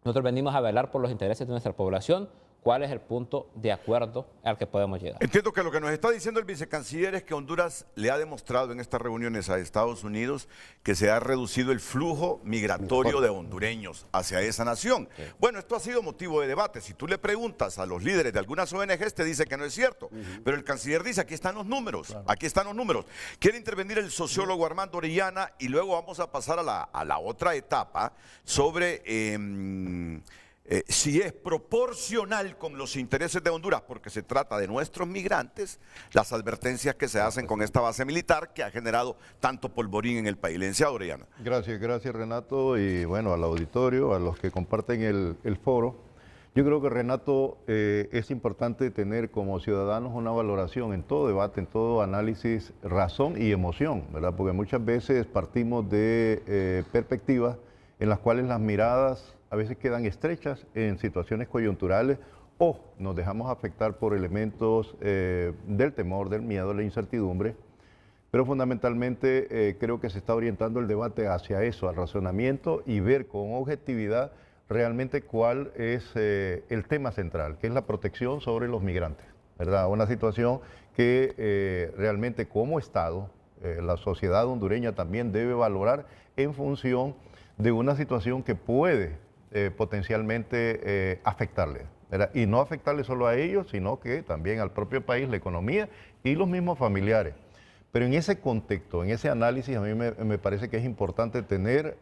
Nosotros venimos a velar por los intereses de nuestra población. ¿Cuál es el punto de acuerdo al que podemos llegar? Entiendo que lo que nos está diciendo el vicecanciller es que Honduras le ha demostrado en estas reuniones a Estados Unidos que se ha reducido el flujo migratorio de hondureños hacia esa nación. Bueno, esto ha sido motivo de debate. Si tú le preguntas a los líderes de algunas ONGs, te dice que no es cierto. Pero el canciller dice, aquí están los números, aquí están los números. Quiere intervenir el sociólogo Armando Orellana y luego vamos a pasar a la otra etapa sobre si es proporcional con los intereses de Honduras, porque se trata de nuestros migrantes, las advertencias que se hacen con esta base militar que ha generado tanto polvorín en el país. Licenciado Orellana. Gracias Renato, y bueno, al auditorio, a los que comparten el foro. Yo creo que, Renato, es importante tener como ciudadanos una valoración en todo debate, en todo análisis, razón y emoción, ¿verdad? Porque muchas veces partimos de perspectivas en las cuales las miradas a veces quedan estrechas en situaciones coyunturales o nos dejamos afectar por elementos del temor, del miedo, la incertidumbre, pero fundamentalmente creo que se está orientando el debate hacia eso, al razonamiento y ver con objetividad realmente cuál es el tema central, que es la protección sobre los migrantes, ¿verdad? Una situación que realmente como Estado, la sociedad hondureña también debe valorar en función de una situación que puede potencialmente afectarle, ¿verdad? Y no afectarle solo a ellos, sino que también al propio país, la economía y los mismos familiares. Pero en ese contexto, en ese análisis, a mí me parece que es importante tener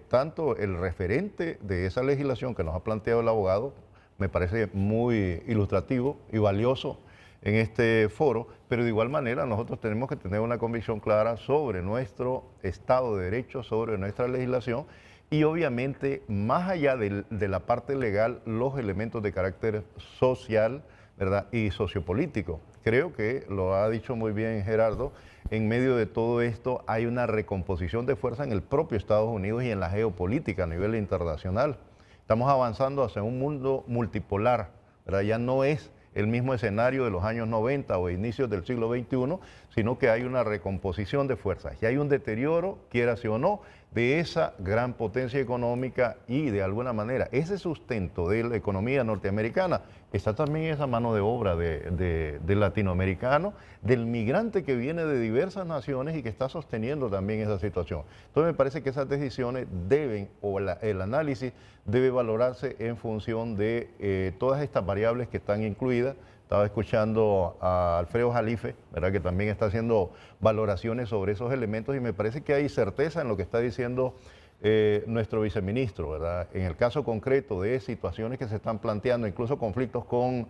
tanto el referente de esa legislación que nos ha planteado el abogado, me parece muy ilustrativo y valioso en este foro, pero de igual manera nosotros tenemos que tener una convicción clara sobre nuestro Estado de Derecho, sobre nuestra legislación y obviamente más allá de la parte legal, los elementos de carácter social, ¿verdad? Y sociopolítico. Creo que lo ha dicho muy bien Gerardo, en medio de todo esto hay una recomposición de fuerza en el propio Estados Unidos y en la geopolítica a nivel internacional. Estamos avanzando hacia un mundo multipolar, ¿verdad? Ya no es el mismo escenario de los años 90 o inicios del siglo XXI, sino que hay una recomposición de fuerzas y hay un deterioro, quiera sí o no, de esa gran potencia económica y de alguna manera ese sustento de la economía norteamericana está también esa mano de obra del latinoamericano, del migrante que viene de diversas naciones y que está sosteniendo también esa situación. Entonces me parece que esas decisiones deben, o el análisis debe valorarse en función de todas estas variables que están incluidas. Estaba escuchando a Alfredo Jalife, ¿verdad?, que también está haciendo valoraciones sobre esos elementos y me parece que hay certeza en lo que está diciendo nuestro viceministro, ¿verdad? En el caso concreto de situaciones que se están planteando, incluso conflictos con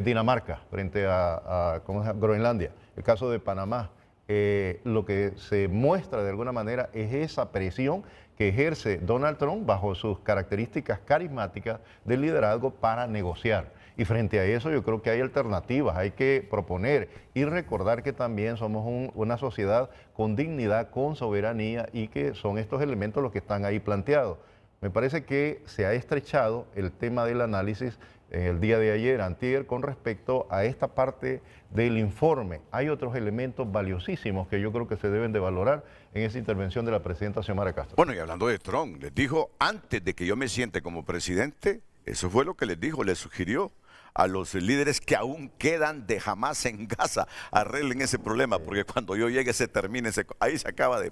Dinamarca frente a Groenlandia, el caso de Panamá, lo que se muestra de alguna manera es esa presión que ejerce Donald Trump bajo sus características carismáticas del liderazgo para negociar. Y frente a eso yo creo que hay alternativas, hay que proponer y recordar que también somos una sociedad con dignidad, con soberanía y que son estos elementos los que están ahí planteados. Me parece que se ha estrechado el tema del análisis en el día de ayer, antier, con respecto a esta parte del informe. Hay otros elementos valiosísimos que yo creo que se deben de valorar en esa intervención de la presidenta Xiomara Castro. Bueno, y hablando de Trump, les dijo, antes de que yo me siente como presidente, eso fue lo que les dijo, les sugirió a los líderes que aún quedan de Hamás en Gaza, arreglen ese problema, porque cuando yo llegue se termine, ahí se acaba de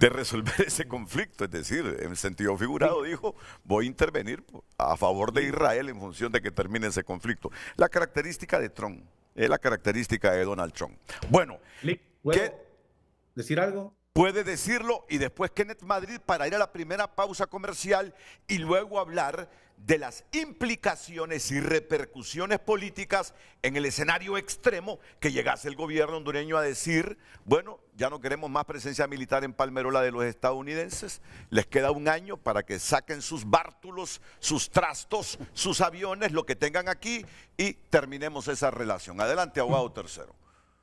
resolver ese conflicto. Es decir, en sentido figurado dijo, voy a intervenir a favor de Israel en función de que termine ese conflicto. La característica de Trump es la característica de Donald Trump. Bueno, ¿puedo decir algo? Puede decirlo y después Kenneth Madrid para ir a la primera pausa comercial y luego hablar de las implicaciones y repercusiones políticas en el escenario extremo que llegase el gobierno hondureño a decir, bueno, ya no queremos más presencia militar en Palmerola de los estadounidenses, les queda un año para que saquen sus bártulos, sus trastos, sus aviones, lo que tengan aquí y terminemos esa relación. Adelante, abogado tercero.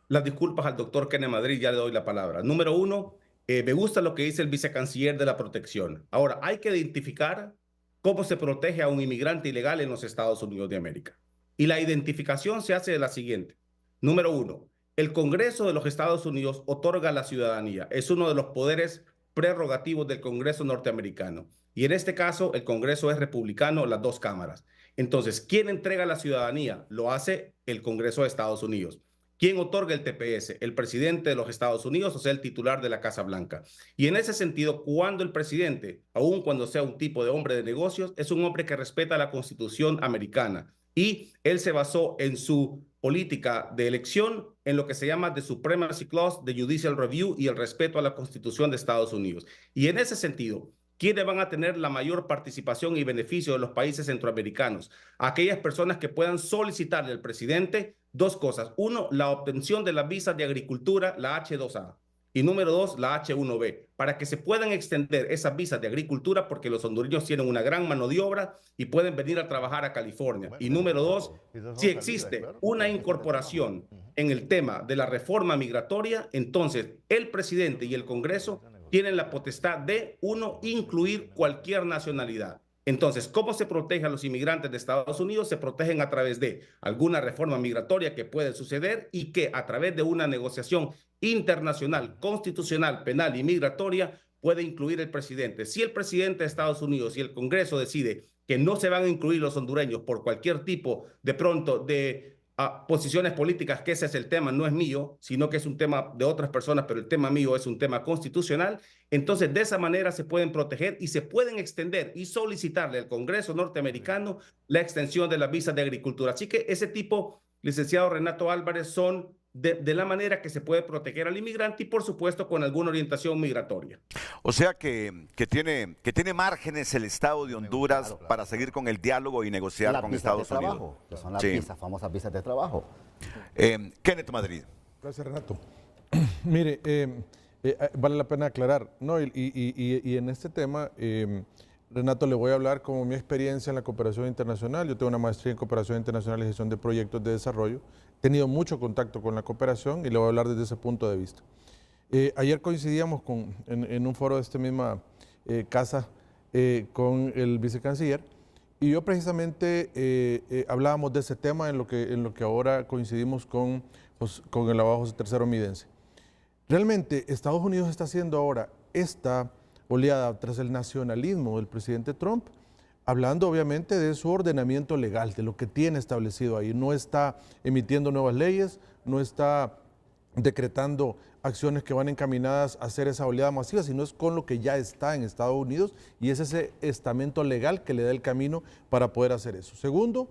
Las disculpas al doctor Kenneth Madrid, ya le doy la palabra. Número uno, me gusta lo que dice el vicecanciller de la protección. Ahora, hay que identificar cómo se protege a un inmigrante ilegal en los Estados Unidos de América. Y la identificación se hace de la siguiente. Número uno, el Congreso de los Estados Unidos otorga la ciudadanía. Es uno de los poderes prerrogativos del Congreso norteamericano. Y en este caso, el Congreso es republicano, las dos cámaras. Entonces, ¿quién entrega la ciudadanía? Lo hace el Congreso de Estados Unidos. ¿Quién otorga el TPS? El presidente de los Estados Unidos, o sea, el titular de la Casa Blanca. Y en ese sentido, cuando el presidente, aun cuando sea un tipo de hombre de negocios, es un hombre que respeta la Constitución americana. Y él se basó en su política de elección en lo que se llama The Supremacy Clause, the Judicial Review y el respeto a la Constitución de Estados Unidos. Y en ese sentido, ¿quiénes van a tener la mayor participación y beneficio de los países centroamericanos? Aquellas personas que puedan solicitarle al presidente dos cosas. Uno, la obtención de las visas de agricultura, la H2A. Y número dos, la H1B, para que se puedan extender esas visas de agricultura porque los hondureños tienen una gran mano de obra y pueden venir a trabajar a California. Y número dos, si existe una incorporación en el tema de la reforma migratoria, entonces el presidente y el Congreso tienen la potestad de, uno, incluir cualquier nacionalidad. Entonces, ¿cómo se protege a los inmigrantes de Estados Unidos? Se protegen a través de alguna reforma migratoria que puede suceder y que a través de una negociación internacional, constitucional, penal y migratoria puede incluir el presidente. Si el presidente de Estados Unidos y el Congreso decide que no se van a incluir los hondureños por cualquier tipo de pronto de posiciones políticas, que ese es el tema, no es mío, sino que es un tema de otras personas, pero el tema mío es un tema constitucional, entonces de esa manera se pueden proteger y se pueden extender y solicitarle al Congreso norteamericano la extensión de las visas de agricultura. Así que ese tipo, licenciado Renato Álvarez, son de la manera que se puede proteger al inmigrante y por supuesto con alguna orientación migratoria. O sea que tiene márgenes el Estado de Honduras para seguir con el diálogo y negociar con Estados Unidos. Que son las visas, famosas visas de trabajo. Kenneth Madrid. Gracias, Renato. Mire, vale la pena aclarar, ¿no? Y en este tema, Renato, le voy a hablar como mi experiencia en la cooperación internacional. Yo tengo una maestría en cooperación internacional y gestión de proyectos de desarrollo. He tenido mucho contacto con la cooperación y le voy a hablar desde ese punto de vista. Ayer coincidíamos en un foro de esta misma casa con el vicecanciller y yo precisamente hablábamos de ese tema en lo que ahora coincidimos con el abogado José III Midense. Realmente Estados Unidos está haciendo ahora esta oleada tras el nacionalismo del presidente Trump, hablando obviamente de su ordenamiento legal, de lo que tiene establecido ahí. No está emitiendo nuevas leyes, no está decretando acciones que van encaminadas a hacer esa oleada masiva, sino es con lo que ya está en Estados Unidos y es ese estamento legal que le da el camino para poder hacer eso. Segundo,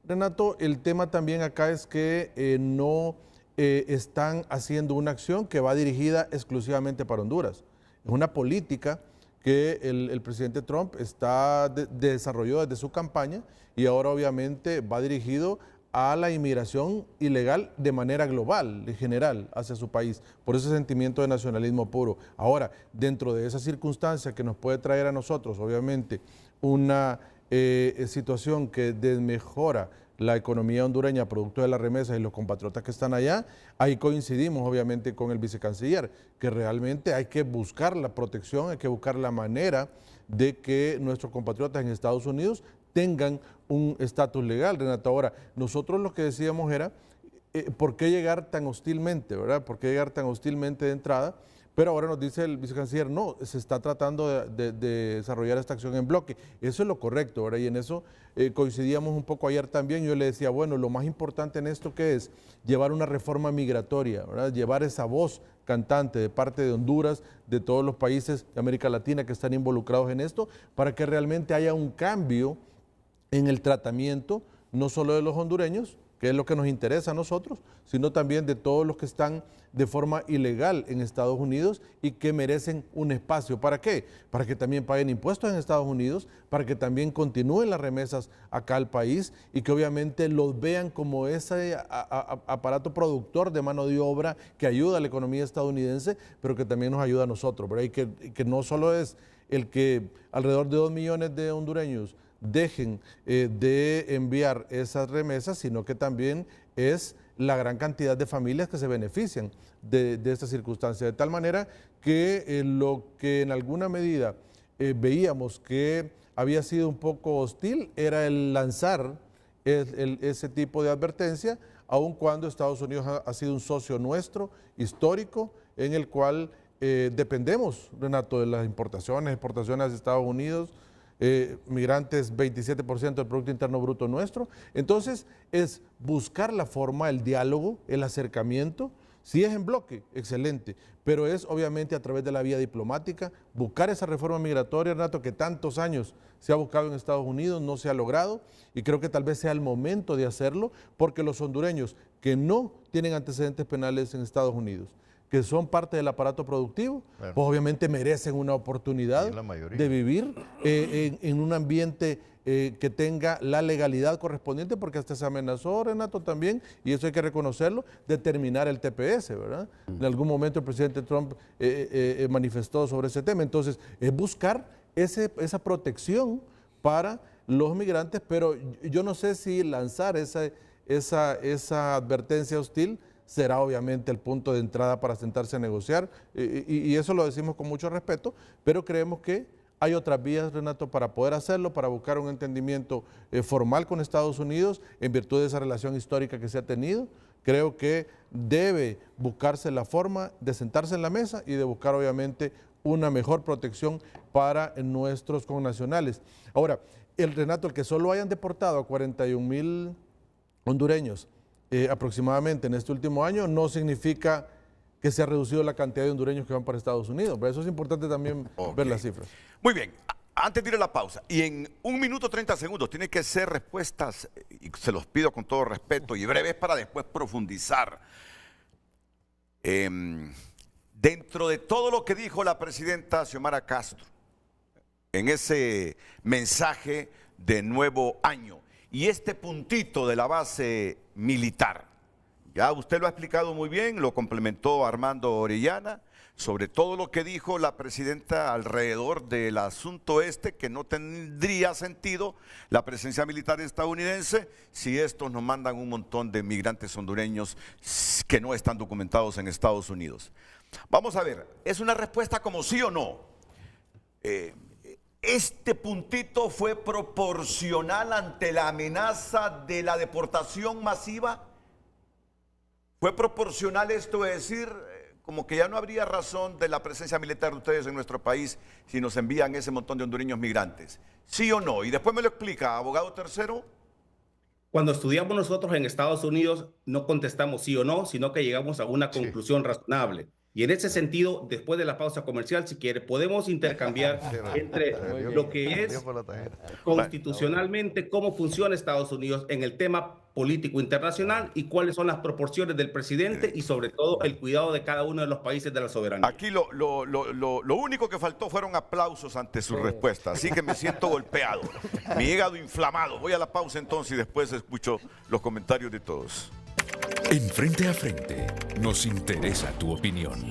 Renato, el tema también acá es que no están haciendo una acción que va dirigida exclusivamente para Honduras. Es una política que el presidente Trump desarrolló desde su campaña y ahora obviamente va dirigido a la inmigración ilegal de manera global, en general, hacia su país, por ese sentimiento de nacionalismo puro. Ahora, dentro de esa circunstancia que nos puede traer a nosotros, obviamente, una situación que desmejora la economía hondureña producto de las remesas y los compatriotas que están allá, ahí coincidimos obviamente con el vicecanciller, que realmente hay que buscar la protección, hay que buscar la manera de que nuestros compatriotas en Estados Unidos tengan un estatus legal, Renato. Ahora, nosotros lo que decíamos era, ¿por qué llegar tan hostilmente, verdad? ¿Por qué llegar tan hostilmente de entrada? Pero ahora nos dice el vicecanciller, no, se está tratando de desarrollar esta acción en bloque. Eso es lo correcto, ¿verdad? Y en eso coincidíamos un poco ayer también. Yo le decía, bueno, lo más importante en esto que es llevar una reforma migratoria, ¿verdad? Llevar esa voz cantante de parte de Honduras, de todos los países de América Latina que están involucrados en esto, para que realmente haya un cambio en el tratamiento, no solo de los hondureños, que es lo que nos interesa a nosotros, sino también de todos los que están de forma ilegal en Estados Unidos y que merecen un espacio. ¿Para qué? Para que también paguen impuestos en Estados Unidos, para que también continúen las remesas acá al país y que obviamente los vean como ese aparato productor de mano de obra que ayuda a la economía estadounidense, pero que también nos ayuda a nosotros, ¿verdad? Y que no solo es el que alrededor de 2 millones de hondureños dejen de enviar esas remesas, sino que también es la gran cantidad de familias que se benefician de esta circunstancia, de tal manera que lo que en alguna medida veíamos que había sido un poco hostil era el lanzar ese tipo de advertencia, aun cuando Estados Unidos ha sido un socio nuestro, histórico, en el cual dependemos, Renato, de las importaciones, exportaciones de Estados Unidos, migrantes 27% del Producto Interno Bruto nuestro. Entonces es buscar la forma, el diálogo, el acercamiento. Si es en bloque, excelente, pero es obviamente a través de la vía diplomática, buscar esa reforma migratoria, Renato, que tantos años se ha buscado en Estados Unidos, no se ha logrado, y creo que tal vez sea el momento de hacerlo, porque los hondureños que no tienen antecedentes penales en Estados Unidos, que son parte del aparato productivo, pues obviamente merecen una oportunidad de vivir en un ambiente que tenga la legalidad correspondiente, porque hasta se amenazó, Renato, también, y eso hay que reconocerlo, de terminar el TPS, ¿verdad? En algún momento el presidente Trump manifestó sobre ese tema. Entonces, es buscar esa protección para los migrantes, pero yo no sé si lanzar esa advertencia hostil será obviamente el punto de entrada para sentarse a negociar, y eso lo decimos con mucho respeto, pero creemos que hay otras vías, Renato, para poder hacerlo, para buscar un entendimiento formal con Estados Unidos en virtud de esa relación histórica que se ha tenido. Creo que debe buscarse la forma de sentarse en la mesa y de buscar obviamente una mejor protección para nuestros connacionales. Ahora, Renato, el que solo hayan deportado a 41,000 hondureños aproximadamente en este último año, no significa que se ha reducido la cantidad de hondureños que van para Estados Unidos. Pero eso es importante también ver las cifras. Muy bien, antes de ir a la pausa, y en 1 minuto 30 segundos, tiene que ser respuestas, y se los pido con todo respeto, y breves para después profundizar. Dentro de todo lo que dijo la presidenta Xiomara Castro, en ese mensaje de nuevo año, y este puntito de la base militar, ya usted lo ha explicado muy bien, lo complementó Armando Orellana, sobre todo lo que dijo la presidenta alrededor del asunto que no tendría sentido la presencia militar estadounidense si estos nos mandan un montón de migrantes hondureños que no están documentados en Estados Unidos. Vamos a ver, ¿es una respuesta como sí o no? ¿Este puntito fue proporcional ante la amenaza de la deportación masiva? ¿Fue proporcional esto de decir, como que ya no habría razón de la presencia militar de ustedes en nuestro país si nos envían ese montón de hondureños migrantes. ¿Sí o no? Y después me lo explica, abogado tercero. Cuando estudiamos nosotros en Estados Unidos, no contestamos sí o no, sino que llegamos a una conclusión razonable. Y en ese sentido, después de la pausa comercial, si quiere, podemos intercambiar entre lo que es constitucionalmente cómo funciona Estados Unidos en el tema político internacional y cuáles son las proporciones del presidente y sobre todo el cuidado de cada uno de los países de la soberanía. Aquí lo único que faltó fueron aplausos ante su respuesta, así que me siento golpeado, mi hígado inflamado. Voy a la pausa entonces y después escucho los comentarios de todos. En Frente a Frente nos interesa tu opinión.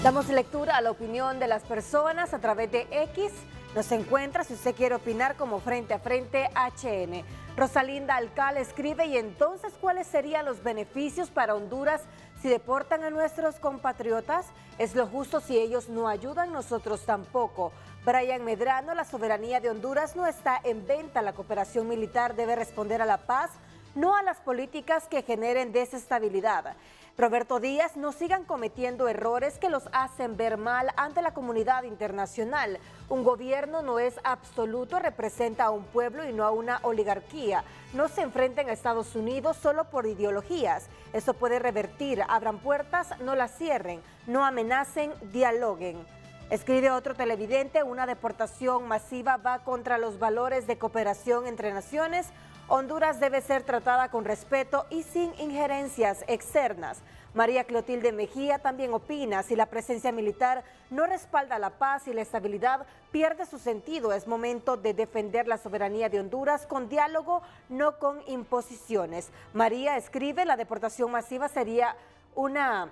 Damos lectura a la opinión de las personas a través de X. Nos encuentra si usted quiere opinar como Frente a Frente HN. Rosalinda Alcal escribe: y entonces, ¿cuáles serían los beneficios para Honduras si deportan a nuestros compatriotas? Es lo justo. Si ellos no ayudan, nosotros tampoco. Brian Medrano: la soberanía de Honduras no está en venta. La cooperación militar debe responder a la paz, no a las políticas que generen desestabilidad. Roberto Díaz: no sigan cometiendo errores que los hacen ver mal ante la comunidad internacional. Un gobierno no es absoluto, representa a un pueblo y no a una oligarquía. No se enfrenten a Estados Unidos solo por ideologías. Eso puede revertir. Abran puertas, no las cierren. No amenacen, dialoguen. Escribe otro televidente: una deportación masiva va contra los valores de cooperación entre naciones. Honduras debe ser tratada con respeto y sin injerencias externas. María Clotilde Mejía también opina: si la presencia militar no respalda la paz y la estabilidad, pierde su sentido. Es momento de defender la soberanía de Honduras con diálogo, no con imposiciones. María escribe: la deportación masiva sería una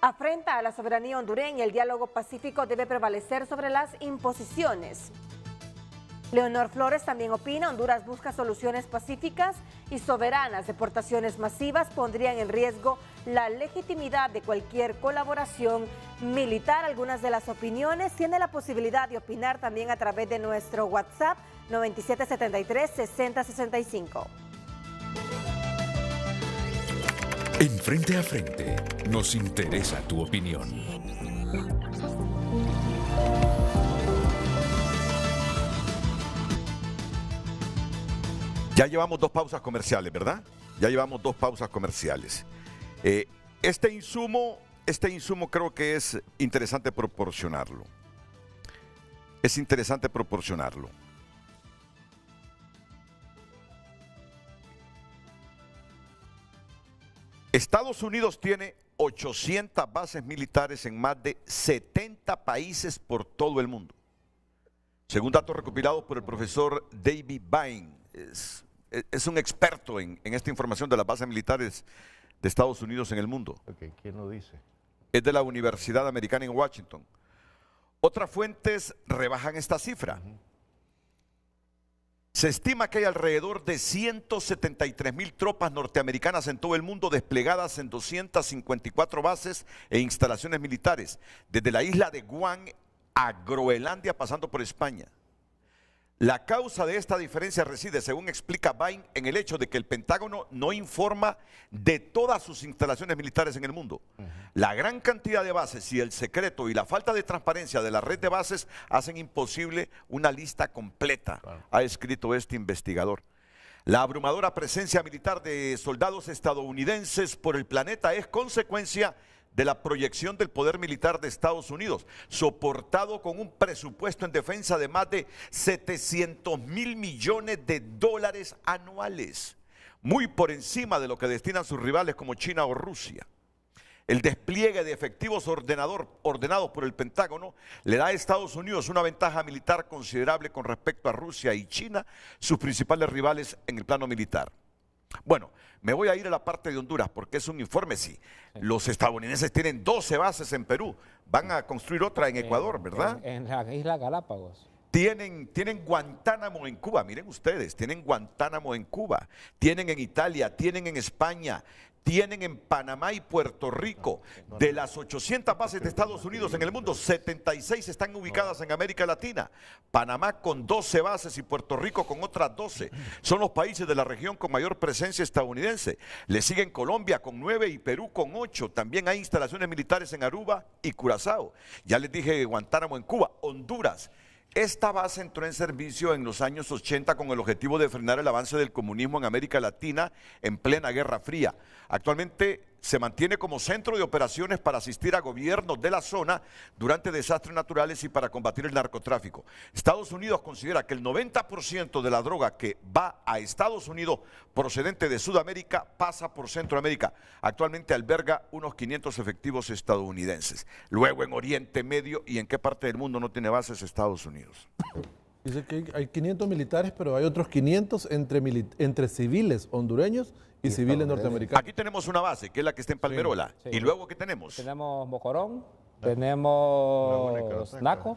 afrenta a la soberanía hondureña. El diálogo pacífico debe prevalecer sobre las imposiciones. Leonor Flores también opina: Honduras busca soluciones pacíficas y soberanas. Deportaciones masivas pondrían en riesgo la legitimidad de cualquier colaboración militar. Algunas de las opiniones. Tiene la posibilidad de opinar también a través de nuestro WhatsApp 9773-6065. En Frente a Frente nos interesa tu opinión. Ya llevamos 2 pausas comerciales, ¿verdad? Ya llevamos 2 pausas comerciales. Este insumo creo que es interesante proporcionarlo. Es interesante proporcionarlo. Estados Unidos tiene 800 bases militares en más de 70 países por todo el mundo. Según datos recopilados por el profesor David Bain, es un experto en esta información de las bases militares de Estados Unidos en el mundo. Okay, ¿quién lo dice? Es de la Universidad Americana en Washington. Otras fuentes rebajan esta cifra. Se estima que hay alrededor de 173,000 tropas norteamericanas en todo el mundo desplegadas en 254 bases e instalaciones militares, desde la isla de Guam a Groenlandia pasando por España. La causa de esta diferencia reside, según explica Bain, en el hecho de que el Pentágono no informa de todas sus instalaciones militares en el mundo. La gran cantidad de bases y el secreto y la falta de transparencia de la red de bases hacen imposible una lista completa, ha escrito este investigador. La abrumadora presencia militar de soldados estadounidenses por el planeta es consecuencia de la proyección del poder militar de Estados Unidos, soportado con un presupuesto en defensa de más de 700,000 millones de dólares anuales, muy por encima de lo que destinan sus rivales como China o Rusia. El despliegue de efectivos ordenados por el Pentágono le da a Estados Unidos una ventaja militar considerable con respecto a Rusia y China, sus principales rivales en el plano militar. Bueno, me voy a ir a la parte de Honduras porque es un informe, sí. Los estadounidenses tienen 12 bases en Perú, van a construir otra en Ecuador, ¿verdad? En la isla Galápagos. Tienen Guantánamo en Cuba, miren ustedes, tienen Guantánamo en Cuba, tienen en Italia, tienen en España, tienen en Panamá y Puerto Rico. De las 800 bases de Estados Unidos en el mundo, 76 están ubicadas en América Latina. Panamá con 12 bases y Puerto Rico con otras 12. Son los países de la región con mayor presencia estadounidense. Le siguen Colombia con 9 y Perú con 8. También hay instalaciones militares en Aruba y Curazao. Ya les dije Guantánamo en Cuba. Honduras. Esta base entró en servicio en los años 80 con el objetivo de frenar el avance del comunismo en América Latina en plena Guerra Fría. Actualmente se mantiene como centro de operaciones para asistir a gobiernos de la zona durante desastres naturales y para combatir el narcotráfico. Estados Unidos considera que el 90% de la droga que va a Estados Unidos procedente de Sudamérica pasa por Centroamérica. Actualmente alberga unos 500 efectivos estadounidenses. Luego en Oriente Medio, ¿y en qué parte del mundo no tiene bases Estados Unidos? Dice que hay 500 militares, pero hay otros 500 entre civiles hondureños y civiles norteamericanos. Aquí tenemos una base, que es la que está en Palmerola. Sí. ¿Y luego qué tenemos? Tenemos Mocorón, tenemos Naco,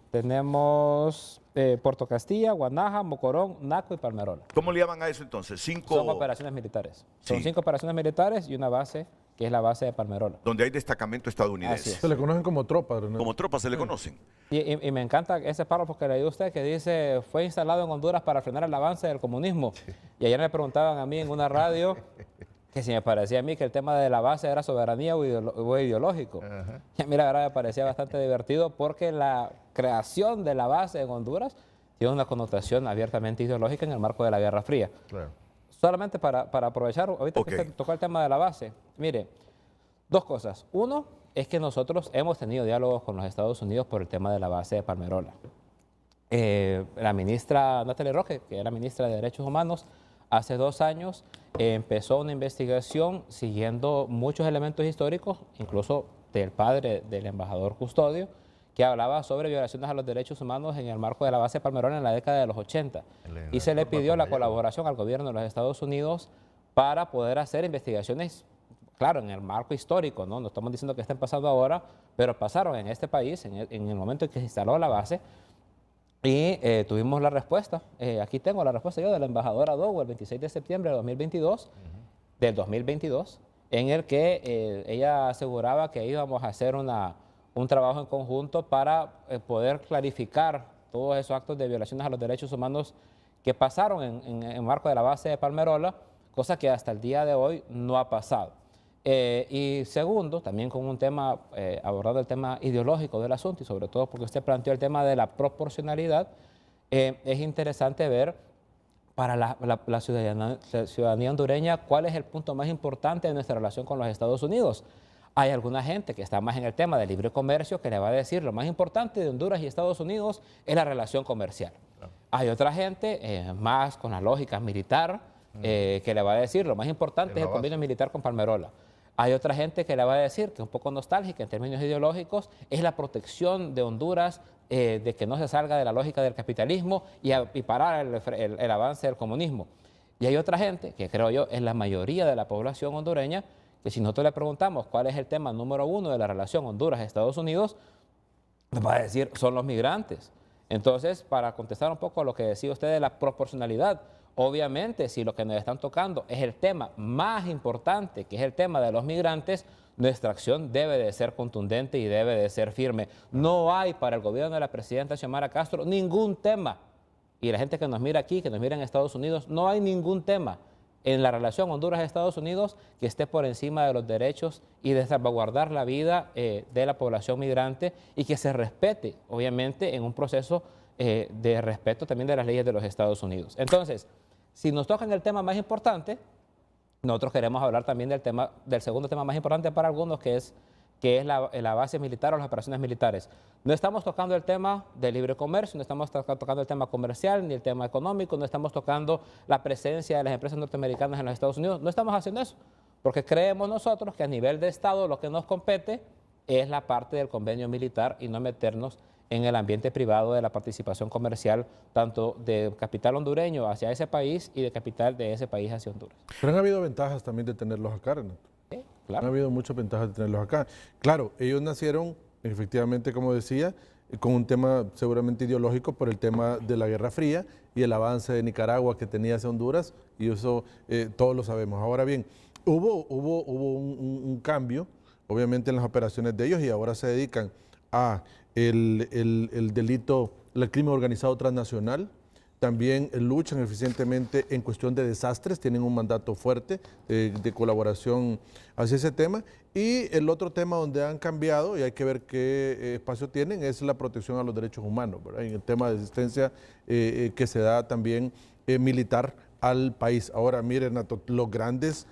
tenemos Puerto Castilla, Guanaja, Mocorón, Naco y Palmerola. ¿Cómo le llaman a eso entonces? Son operaciones militares. Son Sí. 5 operaciones militares y una base que es la base de Palmerola. Donde hay destacamento estadounidense. Se le conocen como tropas, ¿no? Como tropas se le conocen. Y me encanta ese párrafo que leí usted que dice, fue instalado en Honduras para frenar el avance del comunismo. Y ayer me preguntaban a mí en una radio que si me parecía a mí que el tema de la base era soberanía o ideológico. Y a mí la verdad me parecía bastante divertido porque la creación de la base en Honduras tiene una connotación abiertamente ideológica en el marco de la Guerra Fría. Claro. Solamente para aprovechar, ahorita que usted tocó el tema de la base, mire, dos cosas. Uno es que nosotros hemos tenido diálogos con los Estados Unidos por el tema de la base de Palmerola. La ministra Natalie Roque, que era ministra de Derechos Humanos, hace 2 años empezó una investigación siguiendo muchos elementos históricos, incluso del padre del embajador Custodio, que hablaba sobre violaciones a los derechos humanos en el marco de la base de Palmerola en la década de los 80. Y se le pidió la colaboración al gobierno de los Estados Unidos para poder hacer investigaciones, claro, en el marco histórico, ¿no? No estamos diciendo que estén pasando ahora, pero pasaron en este país, en el momento en que se instaló la base, y tuvimos la respuesta. Aquí tengo la respuesta yo de la embajadora Dogo el 26 de septiembre de 2022, del 2022, en el que ella aseguraba que íbamos a hacer un trabajo en conjunto para poder clarificar todos esos actos de violaciones a los derechos humanos que pasaron en el marco de la base de Palmerola, cosa que hasta el día de hoy no ha pasado. Y segundo, también con un tema, abordando el tema ideológico del asunto y sobre todo porque usted planteó el tema de la proporcionalidad, es interesante ver para la ciudadanía hondureña cuál es el punto más importante de nuestra relación con los Estados Unidos. Hay alguna gente que está más en el tema del libre comercio que le va a decir lo más importante de Honduras y Estados Unidos es la relación comercial. Claro. Hay otra gente más con la lógica militar que le va a decir lo más importante es el convenio militar con Palmerola. Hay otra gente que le va a decir, que es un poco nostálgica en términos ideológicos, es la protección de Honduras de que no se salga de la lógica del capitalismo y parar el avance del comunismo. Y hay otra gente, que creo yo es la mayoría de la población hondureña, que si nosotros le preguntamos cuál es el tema número 1 de la relación Honduras-Estados Unidos, nos va a decir son los migrantes. Entonces, para contestar un poco a lo que decía usted de la proporcionalidad, obviamente si lo que nos están tocando es el tema más importante, que es el tema de los migrantes, nuestra acción debe de ser contundente y debe de ser firme. No hay para el gobierno de la presidenta Xiomara Castro ningún tema, y la gente que nos mira aquí, que nos mira en Estados Unidos, no hay ningún tema en la relación Honduras-Estados Unidos que esté por encima de los derechos y de salvaguardar la vida de la población migrante y que se respete, obviamente, en un proceso de respeto también de las leyes de los Estados Unidos. Entonces, si nos tocan el tema más importante, nosotros queremos hablar también del segundo tema más importante para algunos, que es la base militar o las operaciones militares. No estamos tocando el tema del libre comercio, no estamos tocando el tema comercial ni el tema económico, no estamos tocando la presencia de las empresas norteamericanas en los Estados Unidos, no estamos haciendo eso, porque creemos nosotros que a nivel de Estado lo que nos compete es la parte del convenio militar y no meternos en el ambiente privado de la participación comercial, tanto de capital hondureño hacia ese país y de capital de ese país hacia Honduras. Pero han habido ventajas también de tenerlos acá, Renato. Claro. Han habido muchas ventajas de tenerlos acá. Claro, ellos nacieron, efectivamente, como decía, con un tema seguramente ideológico por el tema de la Guerra Fría y el avance de Nicaragua que tenía hacia Honduras, y eso todos lo sabemos. Ahora bien, hubo un cambio, obviamente, en las operaciones de ellos, y ahora se dedican a el delito, el crimen organizado transnacional. También luchan eficientemente en cuestión de desastres, tienen un mandato fuerte de colaboración hacia ese tema. Y el otro tema donde han cambiado, y hay que ver qué espacio tienen, es la protección a los derechos humanos, ¿verdad? En el tema de asistencia que se da también militar al país. Ahora, miren, Nato, los grandes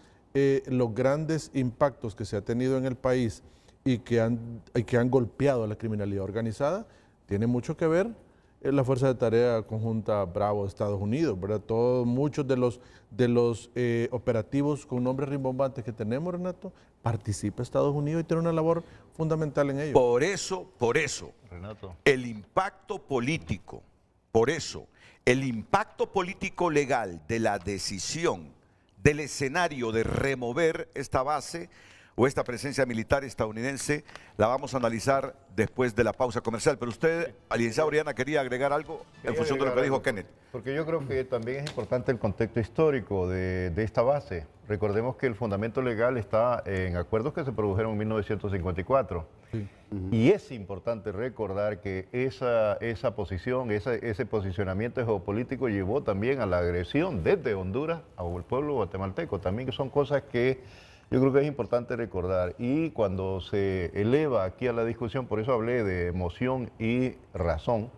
impactos que se ha tenido en el país y que han golpeado a la criminalidad organizada, tienen mucho que ver la Fuerza de Tarea Conjunta Bravo de Estados Unidos, ¿verdad? Muchos de los operativos con nombres rimbombantes que tenemos, Renato, participa Estados Unidos y tiene una labor fundamental en ello. Por eso, Renato, el impacto político, el impacto político legal de la decisión del escenario de remover esta base o esta presencia militar estadounidense, la vamos a analizar después de la pausa comercial. Pero usted, licenciado Orellana, quería agregar algo en función de lo que dijo Kenneth. Porque yo creo que también es importante el contexto histórico de esta base. Recordemos que el fundamento legal está en acuerdos que se produjeron en 1954. Sí. Y es importante recordar que esa posición, ese posicionamiento geopolítico llevó también a la agresión desde Honduras al pueblo guatemalteco. También son cosas que yo creo que es importante recordar. Y cuando se eleva aquí a la discusión, por eso hablé de emoción y razón,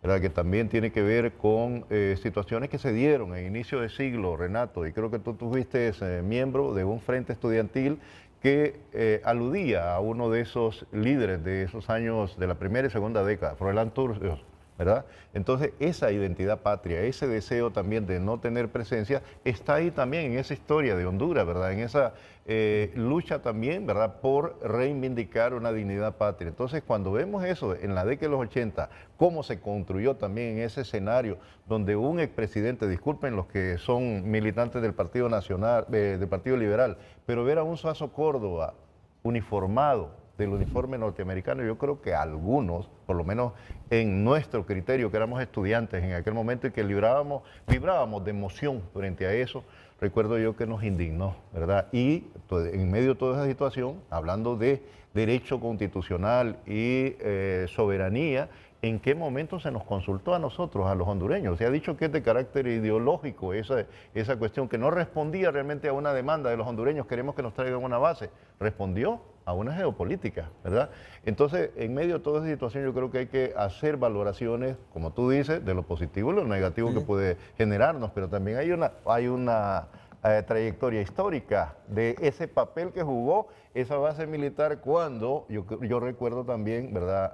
¿verdad? Que también tiene que ver con situaciones que se dieron en inicio de siglo, Renato, y creo que tú fuiste miembro de un frente estudiantil que aludía a uno de esos líderes de esos años de la primera y segunda década, Froilán Turcios, ¿verdad? Entonces, esa identidad patria, ese deseo también de no tener presencia, está ahí también en esa historia de Honduras, ¿verdad? En esa lucha también, ¿verdad?, por reivindicar una dignidad patria. Entonces, cuando vemos eso en la década de los 80, cómo se construyó también en ese escenario donde un expresidente, disculpen los que son militantes del Partido Nacional, del Partido Liberal, pero ver a un Suazo Córdoba uniformado, del uniforme norteamericano, yo creo que algunos, por lo menos en nuestro criterio, que éramos estudiantes en aquel momento y que vibrábamos de emoción frente a eso, recuerdo yo que nos indignó, ¿verdad? Y en medio de toda esa situación, hablando de derecho constitucional y soberanía, ¿en qué momento se nos consultó a nosotros, a los hondureños? Se ha dicho que es de carácter ideológico esa cuestión, que no respondía realmente a una demanda de los hondureños, queremos que nos traigan una base. Respondió a una geopolítica, ¿verdad? Entonces, en medio de toda esa situación, yo creo que hay que hacer valoraciones, como tú dices, de lo positivo y lo negativo que puede generarnos, pero también hay una trayectoria histórica de ese papel que jugó esa base militar cuando, yo recuerdo también, ¿verdad?,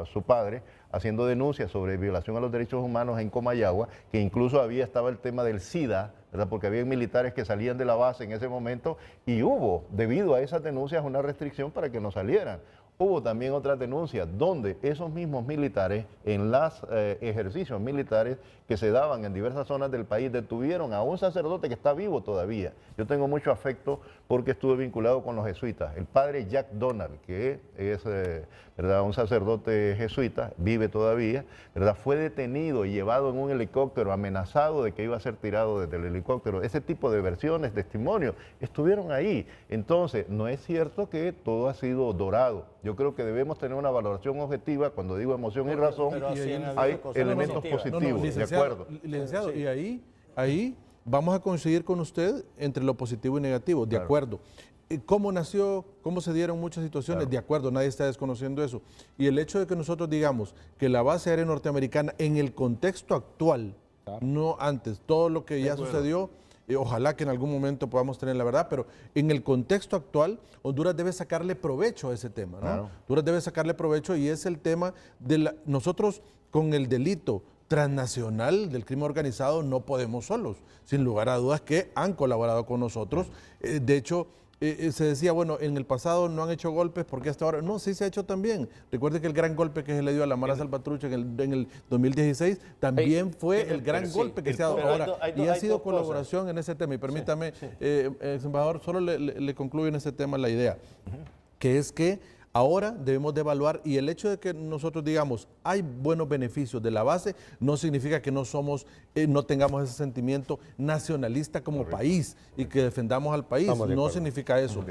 a su padre haciendo denuncias sobre violación a los derechos humanos en Comayagua, que incluso estaba el tema del SIDA, ¿verdad?, porque había militares que salían de la base en ese momento y hubo, debido a esas denuncias, una restricción para que no salieran. Hubo también otras denuncias donde esos mismos militares, en los ejercicios militares que se daban en diversas zonas del país, detuvieron a un sacerdote que está vivo todavía. Yo tengo mucho afecto porque estuve vinculado con los jesuitas. El padre Jack Donald, que es ¿verdad?, un sacerdote jesuita, vive todavía, ¿verdad?, fue detenido y llevado en un helicóptero, amenazado de que iba a ser tirado desde el helicóptero. Ese tipo de versiones, testimonios, estuvieron ahí. Entonces, no es cierto que todo ha sido dorado. Yo creo que debemos tener una valoración objetiva. Cuando digo emoción y razón, hay elementos positivos, ¿de acuerdo? Licenciado, sí. Y ahí vamos a coincidir con usted entre lo positivo y negativo, de acuerdo. ¿Cómo nació? ¿Cómo se dieron muchas situaciones? De acuerdo, nadie está desconociendo eso. Y el hecho de que nosotros digamos que la base aérea norteamericana en el contexto actual, no antes, todo lo que ya sucedió, ojalá que en algún momento podamos tener la verdad, pero en el contexto actual, Honduras debe sacarle provecho a ese tema, ¿no? Claro. Honduras debe sacarle provecho y es el tema de nosotros con el delito transnacional del crimen organizado no podemos solos, sin lugar a dudas que han colaborado con nosotros. De hecho, se decía, bueno, en el pasado no han hecho golpes porque hasta ahora, no, sí se ha hecho también. Recuerde que el gran golpe que se le dio a la Mara Salvatrucha en el 2016 también fue el gran golpe que se ha dado ahora. Y ha sido colaboración en ese tema. Y permítame, embajador, solo le concluyo en ese tema la idea, que es que Ahora debemos de evaluar, y el hecho de que nosotros digamos hay buenos beneficios de la base no significa que no tengamos ese sentimiento nacionalista como país y que defendamos al país. No significa eso.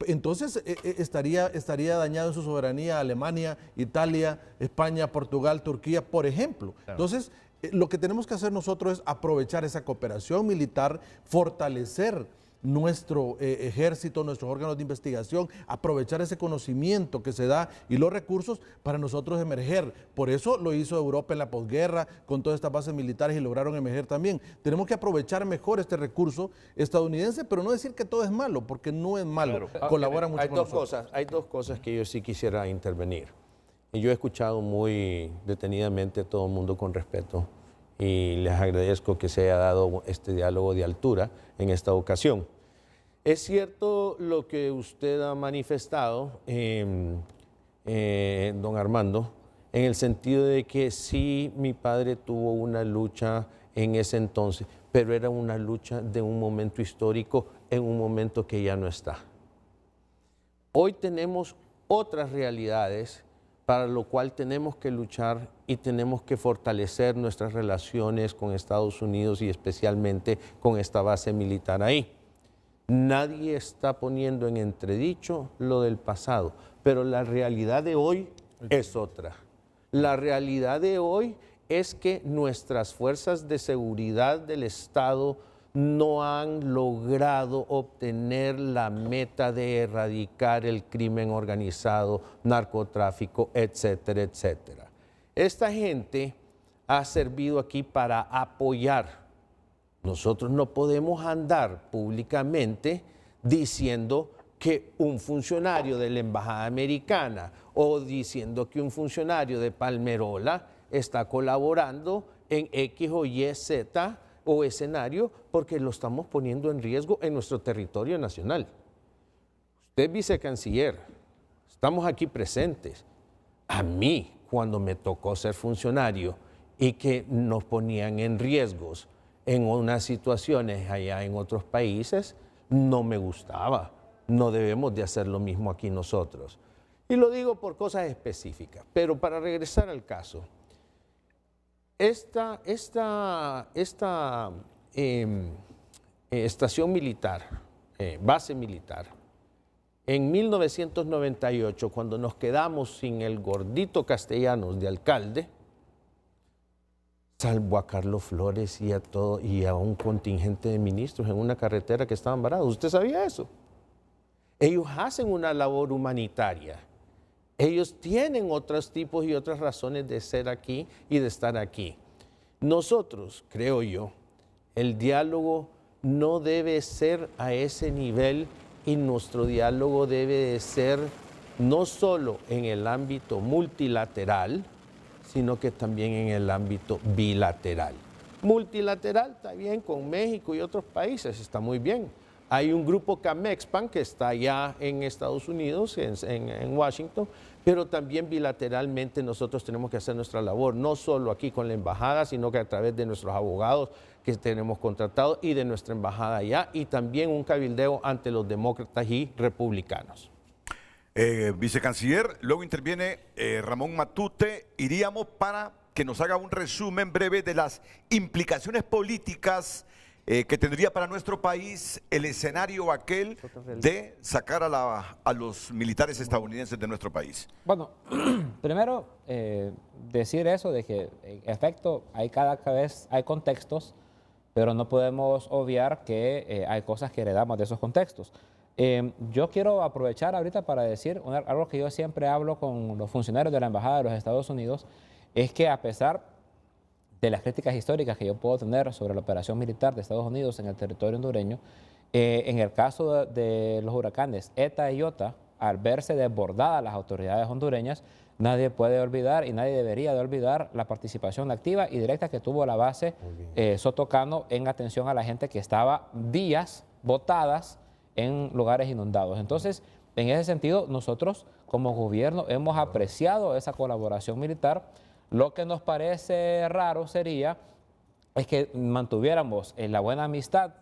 Entonces estaría dañado en su soberanía Alemania, Italia, España, Portugal, Turquía, por ejemplo. Entonces, lo que tenemos que hacer nosotros es aprovechar esa cooperación militar, fortalecer nuestro ejército, nuestros órganos de investigación, aprovechar ese conocimiento que se da y los recursos para nosotros emerger. Por eso lo hizo Europa en la posguerra con todas estas bases militares y lograron emerger también. Tenemos que aprovechar mejor este recurso estadounidense, pero no decir que todo es malo, porque no es malo. Claro. Colabora mucho con nosotros. Hay dos cosas que yo sí quisiera intervenir. Y yo he escuchado muy detenidamente a todo el mundo con respeto y les agradezco que se haya dado este diálogo de altura en esta ocasión. Es cierto lo que usted ha manifestado, don Armando, en el sentido de que sí, mi padre tuvo una lucha en ese entonces, pero era una lucha de un momento histórico en un momento que ya no está. Hoy tenemos otras realidades para lo cual tenemos que luchar y tenemos que fortalecer nuestras relaciones con Estados Unidos y especialmente con esta base militar ahí. Nadie está poniendo en entredicho lo del pasado, pero la realidad de hoy es otra. La realidad de hoy es que nuestras fuerzas de seguridad del Estado no han logrado obtener la meta de erradicar el crimen organizado, narcotráfico, etcétera, etcétera. Esta gente ha servido aquí para apoyar. Nosotros no podemos andar públicamente diciendo que un funcionario de la Embajada Americana o diciendo que un funcionario de Palmerola está colaborando en X o Y, Z o escenario porque lo estamos poniendo en riesgo en nuestro territorio nacional. Usted es vicecanciller, estamos aquí presentes. A mí, cuando me tocó ser funcionario y que nos ponían en riesgos en unas situaciones allá en otros países, no me gustaba. No debemos de hacer lo mismo aquí nosotros. Y lo digo por cosas específicas, pero para regresar al caso, esta estación militar, base militar, en 1998, cuando nos quedamos sin el gordito Castellanos de alcalde, salvo a Carlos Flores y a un contingente de ministros en una carretera que estaban varados. ¿Usted sabía eso? Ellos hacen una labor humanitaria. Ellos tienen otros tipos y otras razones de ser aquí y de estar aquí. Nosotros, creo yo, el diálogo no debe ser a ese nivel y nuestro diálogo debe de ser no solo en el ámbito multilateral, sino que también en el ámbito bilateral. Multilateral está bien con México y otros países, está muy bien. Hay un grupo CAMEXPAN que está allá en Estados Unidos, en Washington, pero también bilateralmente nosotros tenemos que hacer nuestra labor, no solo aquí con la embajada, sino que a través de nuestros abogados que tenemos contratados y de nuestra embajada allá, y también un cabildeo ante los demócratas y republicanos. Vicecanciller, luego interviene Ramón Matute. Iríamos para que nos haga un resumen breve de las implicaciones políticas que tendría para nuestro país el escenario aquel de sacar a los militares estadounidenses de nuestro país. Bueno, primero decir eso de que en efecto cada vez hay contextos, pero no podemos obviar que hay cosas que heredamos de esos contextos. Yo quiero aprovechar ahorita para decir algo que yo siempre hablo con los funcionarios de la Embajada de los Estados Unidos, es que a pesar de las críticas históricas que yo puedo tener sobre la operación militar de Estados Unidos en el territorio hondureño, en el caso de los huracanes ETA y IOTA, al verse desbordadas las autoridades hondureñas, nadie puede olvidar y nadie debería de olvidar la participación activa y directa que tuvo la base Sotocano en atención a la gente que estaba días botadas en lugares inundados. Entonces, en ese sentido, nosotros como gobierno hemos apreciado esa colaboración militar. Lo que nos parece raro sería es que mantuviéramos la buena amistad.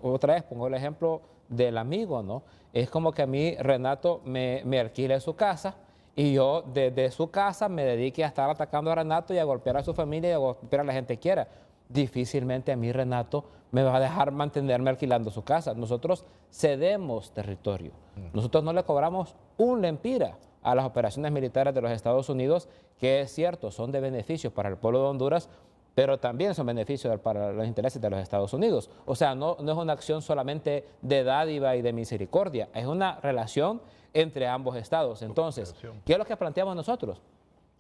Otra vez pongo el ejemplo del amigo, ¿no? Es como que a mí Renato me alquile su casa y yo desde su casa me dedique a estar atacando a Renato y a golpear a su familia y a golpear a la gente que quiera. Difícilmente a mí Renato me va a dejar mantenerme alquilando su casa. Nosotros cedemos territorio. Nosotros no le cobramos un lempira a las operaciones militares de los Estados Unidos, que es cierto, son de beneficio para el pueblo de Honduras, pero también son beneficios para los intereses de los Estados Unidos. O sea, no es una acción solamente de dádiva y de misericordia, es una relación entre ambos estados. Entonces, ¿qué es lo que planteamos nosotros?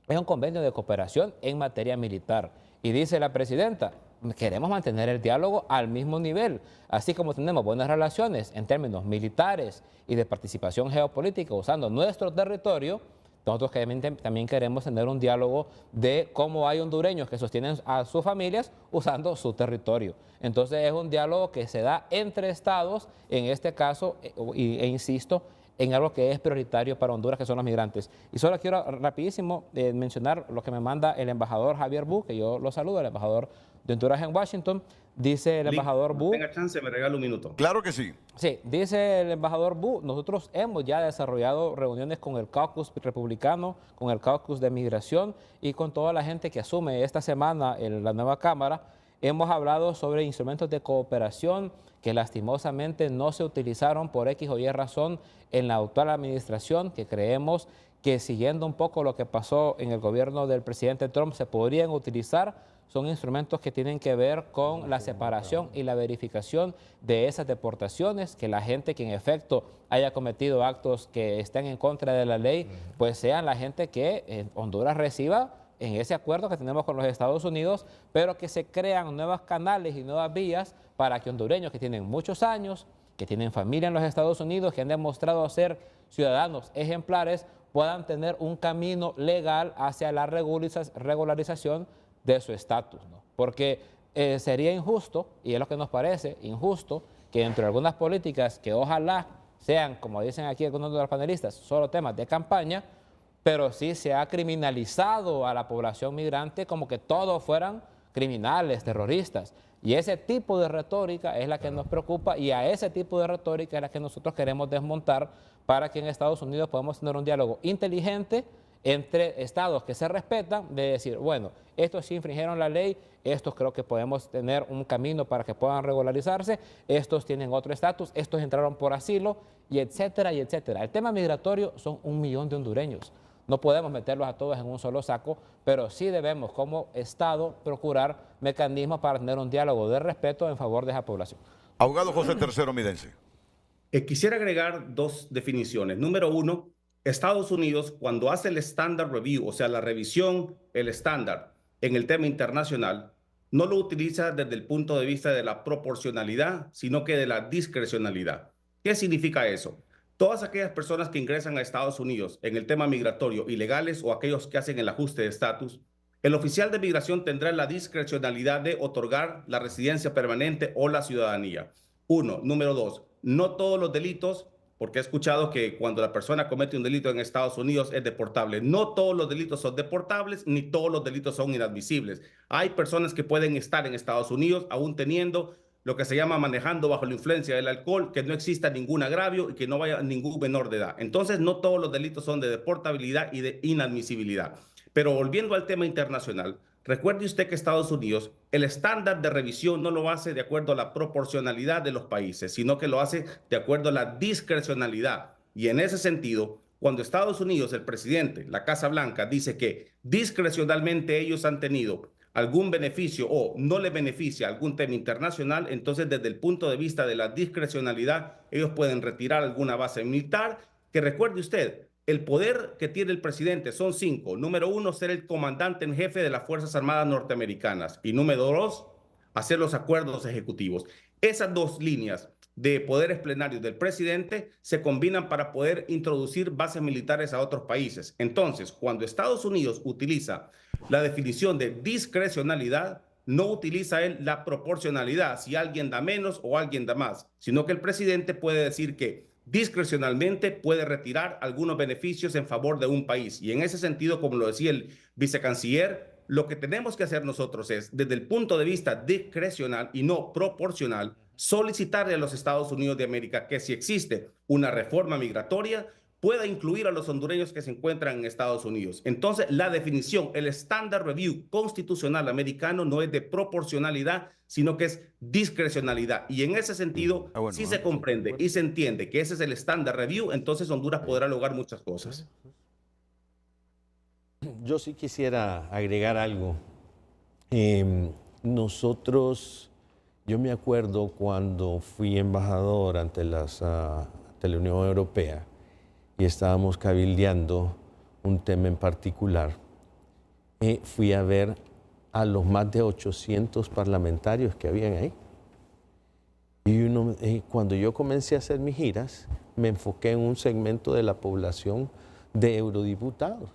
Es un convenio de cooperación en materia militar. Y dice la presidenta, queremos mantener el diálogo al mismo nivel, así como tenemos buenas relaciones en términos militares y de participación geopolítica usando nuestro territorio. Nosotros también queremos tener un diálogo de cómo hay hondureños que sostienen a sus familias usando su territorio. Entonces es un diálogo que se da entre estados, en este caso, e insisto, en algo que es prioritario para Honduras, que son los migrantes. Y solo quiero rapidísimo mencionar lo que me manda el embajador Javier Bu, que yo lo saludo, el embajador de Honduras en Washington. Dice el embajador Bu... Tenga chance, me regala un minuto. Claro que sí. Sí, dice el embajador Bu, nosotros hemos ya desarrollado reuniones con el caucus republicano, con el caucus de migración y con toda la gente que asume esta semana en la nueva Cámara. Hemos hablado sobre instrumentos de cooperación que lastimosamente no se utilizaron por X o Y razón en la actual administración, que creemos que siguiendo un poco lo que pasó en el gobierno del presidente Trump se podrían utilizar. Son instrumentos que tienen que ver con la separación y la verificación de esas deportaciones, que la gente que en efecto haya cometido actos que estén en contra de la ley, pues sean la gente que Honduras reciba en ese acuerdo que tenemos con los Estados Unidos, pero que se crean nuevos canales y nuevas vías para que hondureños que tienen muchos años, que tienen familia en los Estados Unidos, que han demostrado ser ciudadanos ejemplares, puedan tener un camino legal hacia la regularización de su estatus, ¿no? Porque sería injusto, y es lo que nos parece, injusto, que entre algunas políticas que ojalá sean, como dicen aquí algunos de los panelistas, solo temas de campaña, pero sí se ha criminalizado a la población migrante como que todos fueran criminales, terroristas. Y ese tipo de retórica es la que nos preocupa y a ese tipo de retórica es la que nosotros queremos desmontar para que en Estados Unidos podamos tener un diálogo inteligente entre estados que se respetan, de decir, bueno, estos sí infringieron la ley, estos creo que podemos tener un camino para que puedan regularizarse, estos tienen otro estatus, estos entraron por asilo, y etcétera, y etcétera. El tema migratorio son 1 millón de hondureños. No podemos meterlos a todos en un solo saco, pero sí debemos como Estado procurar mecanismos para tener un diálogo de respeto en favor de esa población. Abogado José III Midense. Quisiera agregar 2 definiciones. Número 1, Estados Unidos, cuando hace el Standard Review, o sea, la revisión, el estándar en el tema internacional, no lo utiliza desde el punto de vista de la proporcionalidad, sino que de la discrecionalidad. ¿Qué significa eso? Todas aquellas personas que ingresan a Estados Unidos en el tema migratorio, ilegales o aquellos que hacen el ajuste de estatus, el oficial de migración tendrá la discrecionalidad de otorgar la residencia permanente o la ciudadanía. 1. Número 2, no todos los delitos, porque he escuchado que cuando la persona comete un delito en Estados Unidos es deportable. No todos los delitos son deportables, ni todos los delitos son inadmisibles. Hay personas que pueden estar en Estados Unidos aún teniendo lo que se llama manejando bajo la influencia del alcohol, que no exista ningún agravio y que no vaya ningún menor de edad. Entonces, no todos los delitos son de deportabilidad y de inadmisibilidad. Pero volviendo al tema internacional, recuerde usted que Estados Unidos, el estándar de revisión no lo hace de acuerdo a la proporcionalidad de los países, sino que lo hace de acuerdo a la discrecionalidad. Y en ese sentido, cuando Estados Unidos, el presidente, la Casa Blanca, dice que discrecionalmente ellos han tenido algún beneficio o no le beneficia algún tema internacional, entonces desde el punto de vista de la discrecionalidad, ellos pueden retirar alguna base militar, que recuerde usted, el poder que tiene el presidente son 5. Número 1, ser el comandante en jefe de las Fuerzas Armadas norteamericanas. Y número 2, hacer los acuerdos ejecutivos. Esas 2 líneas de poderes plenarios del presidente se combinan para poder introducir bases militares a otros países. Entonces, cuando Estados Unidos utiliza la definición de discrecionalidad, no utiliza él la proporcionalidad, si alguien da menos o alguien da más, sino que el presidente puede decir que discrecionalmente puede retirar algunos beneficios en favor de un país. Y en ese sentido, como lo decía el vicecanciller, lo que tenemos que hacer nosotros es, desde el punto de vista discrecional y no proporcional, solicitarle a los Estados Unidos de América que si existe una reforma migratoria, pueda incluir a los hondureños que se encuentran en Estados Unidos. Entonces, la definición, el Standard Review constitucional americano no es de proporcionalidad, sino que es discrecionalidad. Y en ese sentido, si se comprende y se entiende que ese es el Standard Review, entonces Honduras podrá lograr muchas cosas. Yo sí quisiera agregar algo. Yo me acuerdo cuando fui embajador ante la Unión Europea, y estábamos cabildeando un tema en particular. Fui a ver a los más de 800 parlamentarios que habían ahí. Y cuando yo comencé a hacer mis giras, me enfoqué en un segmento de la población de eurodiputados.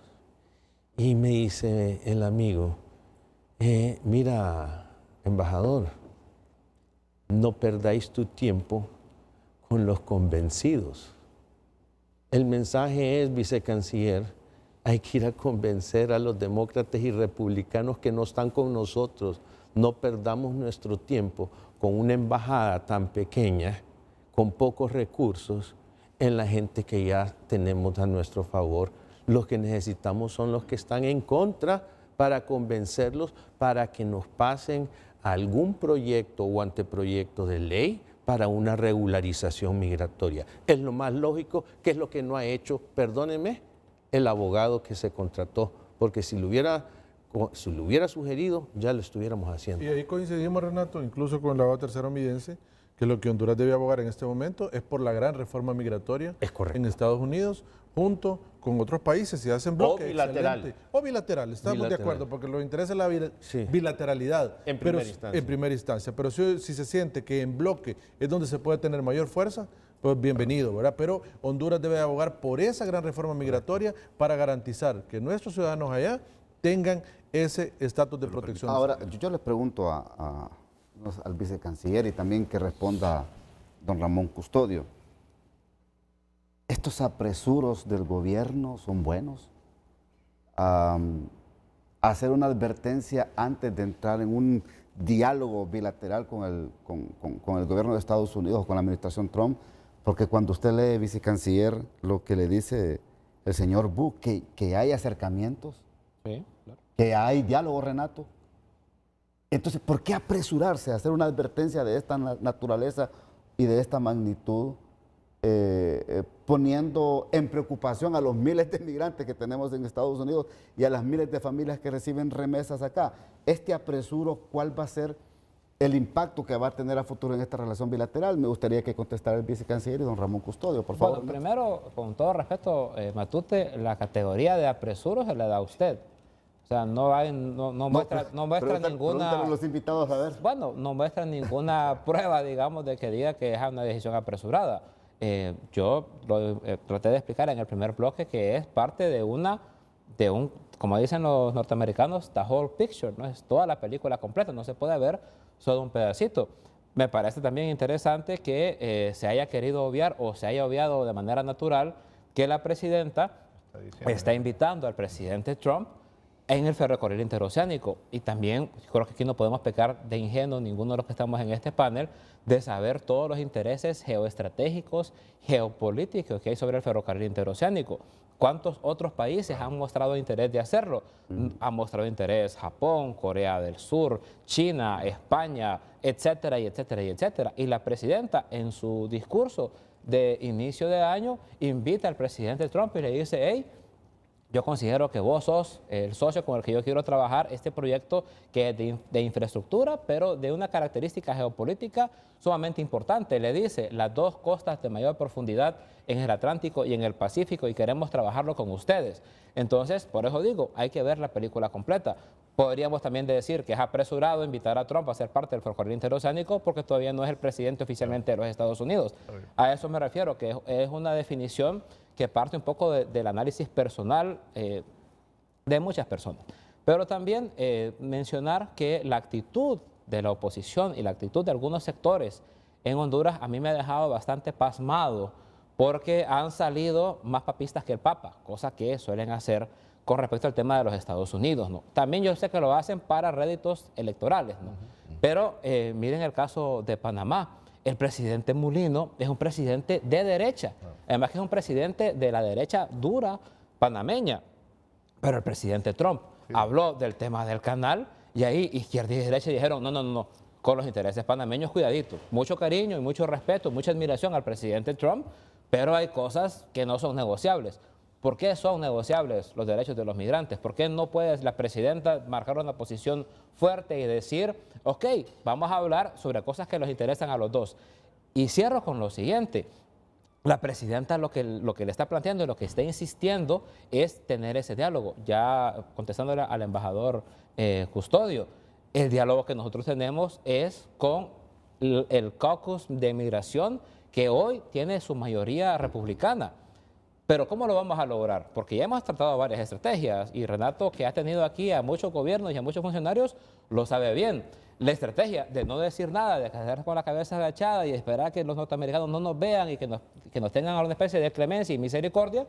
Y me dice el amigo, mira, embajador, no perdáis tu tiempo con los convencidos. El mensaje es, vicecanciller, hay que ir a convencer a los demócratas y republicanos que no están con nosotros. No perdamos nuestro tiempo con una embajada tan pequeña, con pocos recursos, en la gente que ya tenemos a nuestro favor. Los que necesitamos son los que están en contra para convencerlos para que nos pasen algún proyecto o anteproyecto de ley para una regularización migratoria. Es lo más lógico, que es lo que no ha hecho, perdónenme, el abogado que se contrató, porque si lo hubiera sugerido, ya lo estuviéramos haciendo. Y ahí coincidimos, Renato, incluso con el abogado tercero omidense, que lo que Honduras debe abogar en este momento es por la gran reforma migratoria en Estados Unidos, junto con otros países, si hacen bloque. O bilateral. Excelente. O bilateral, estamos de acuerdo, porque lo interesa la bilateralidad en primera instancia. Pero si se siente que en bloque es donde se puede tener mayor fuerza, pues bienvenido, ¿verdad? Pero Honduras debe abogar por esa gran reforma migratoria para garantizar que nuestros ciudadanos allá tengan ese estatus de protección. Ahora, yo les pregunto al vicecanciller y también que responda don Ramón Custodio. ¿Estos apresuros del gobierno son buenos? Hacer una advertencia antes de entrar en un diálogo bilateral con el gobierno de Estados Unidos, con la administración Trump, porque cuando usted lee, vicecanciller, lo que le dice el señor Bush, que hay acercamientos, sí, claro, que hay diálogo, Renato. Entonces, ¿por qué apresurarse a hacer una advertencia de esta naturaleza y de esta magnitud, poniendo en preocupación a los miles de migrantes que tenemos en Estados Unidos y a las miles de familias que reciben remesas acá? Este apresuro, ¿cuál va a ser el impacto que va a tener a futuro en esta relación bilateral? Me gustaría que contestara el vicecanciller y don Ramón Custodio, por favor. Bueno, primero, con todo respeto, Matute, la categoría de apresuro se le da a usted. O sea, no muestra ninguna... los invitados a ver. Bueno, no muestra ninguna prueba, digamos, de que diga que es una decisión apresurada. Yo traté de explicar en el primer bloque que es parte de un, como dicen los norteamericanos, the whole picture, no es toda la película completa, no se puede ver solo un pedacito. Me parece también interesante que se haya querido obviar o se haya obviado de manera natural que la presidenta está invitando al presidente Trump en el ferrocarril interoceánico. Y también creo que aquí no podemos pecar de ingenuo ninguno de los que estamos en este panel de saber todos los intereses geoestratégicos, geopolíticos que hay sobre el ferrocarril interoceánico. ¿Cuántos otros países han mostrado interés de hacerlo? Han mostrado interés Japón, Corea del Sur, China, España, etcétera, y etcétera, y etcétera. Y la presidenta en su discurso de inicio de año invita al presidente Trump y le dice, hey, yo considero que vos sos el socio con el que yo quiero trabajar este proyecto que es de infraestructura, pero de una característica geopolítica sumamente importante. Le dice, las dos costas de mayor profundidad en el Atlántico y en el Pacífico, y queremos trabajarlo con ustedes. Entonces, por eso digo, hay que ver la película completa. Podríamos también decir que es apresurado invitar a Trump a ser parte del ferrocarril interoceánico porque todavía no es el presidente oficialmente de los Estados Unidos. A eso me refiero, que es una definición que parte un poco del análisis personal de muchas personas. Pero también mencionar que la actitud de la oposición y la actitud de algunos sectores en Honduras a mí me ha dejado bastante pasmado porque han salido más papistas que el Papa, cosa que suelen hacer con respecto al tema de los Estados Unidos, ¿no? También yo sé que lo hacen para réditos electorales, ¿no? Pero miren el caso de Panamá. El presidente Mulino es un presidente de derecha, además que es un presidente de la derecha dura panameña. Pero el presidente Trump habló del tema del canal y ahí izquierda y derecha dijeron, no, con los intereses panameños, cuidadito. Mucho cariño y mucho respeto, mucha admiración al presidente Trump, pero hay cosas que no son negociables. ¿Por qué son negociables los derechos de los migrantes? ¿Por qué no puede la presidenta marcar una posición fuerte y decir, ok, vamos a hablar sobre cosas que nos interesan a los dos? Y cierro con lo siguiente. La presidenta lo que le está planteando y lo que está insistiendo es tener ese diálogo. Ya contestándole al embajador Custodio, el diálogo que nosotros tenemos es con el caucus de migración que hoy tiene su mayoría republicana. Pero ¿cómo lo vamos a lograr? Porque ya hemos tratado varias estrategias y Renato, que ha tenido aquí a muchos gobiernos y a muchos funcionarios, lo sabe bien. La estrategia de no decir nada, de quedarse con la cabeza agachada y esperar que los norteamericanos no nos vean y que nos tengan una especie de clemencia y misericordia,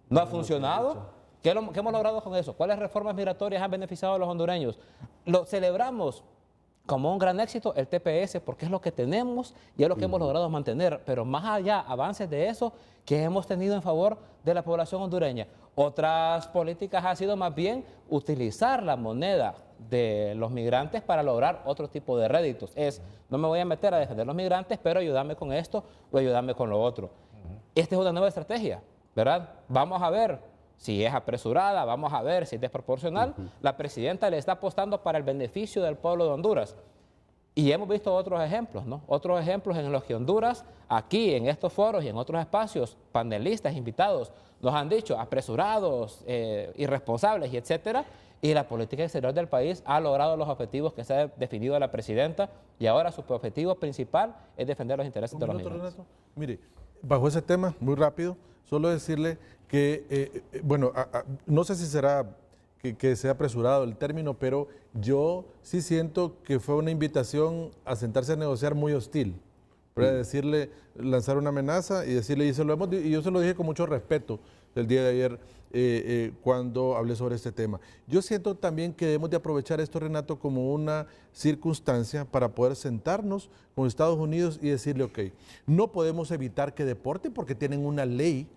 no ha funcionado. ¿Qué hemos logrado con eso? ¿Cuáles reformas migratorias han beneficiado a los hondureños? Lo celebramos como un gran éxito el TPS porque es lo que tenemos y es lo que hemos logrado mantener, pero más allá, avances de eso que hemos tenido en favor de la población hondureña. Otras políticas ha sido más bien utilizar la moneda de los migrantes para lograr otro tipo de réditos. No me voy a meter a defender a los migrantes, pero ayúdame con esto o ayúdame con lo otro. Esta es una nueva estrategia, ¿verdad? Vamos a ver si es apresurada, vamos a ver si es desproporcional. La presidenta le está apostando para el beneficio del pueblo de Honduras. Y hemos visto otros ejemplos, ¿no? Otros ejemplos en los que Honduras, aquí en estos foros y en otros espacios, panelistas, invitados, nos han dicho apresurados, irresponsables y etcétera. Y la política exterior del país ha logrado los objetivos que se ha definido la presidenta y ahora su objetivo principal es defender los intereses de los migrantes. Renato. Mire, bajo ese tema, muy rápido, solo decirle que, no sé si será que sea apresurado el término, pero yo sí siento que fue una invitación a sentarse a negociar muy hostil. Para decirle, lanzar una amenaza y decirle, y yo se lo dije con mucho respeto el día de ayer cuando hablé sobre este tema. Yo siento también que debemos de aprovechar esto, Renato, como una circunstancia para poder sentarnos con Estados Unidos y decirle, ok, no podemos evitar que deporten porque tienen una ley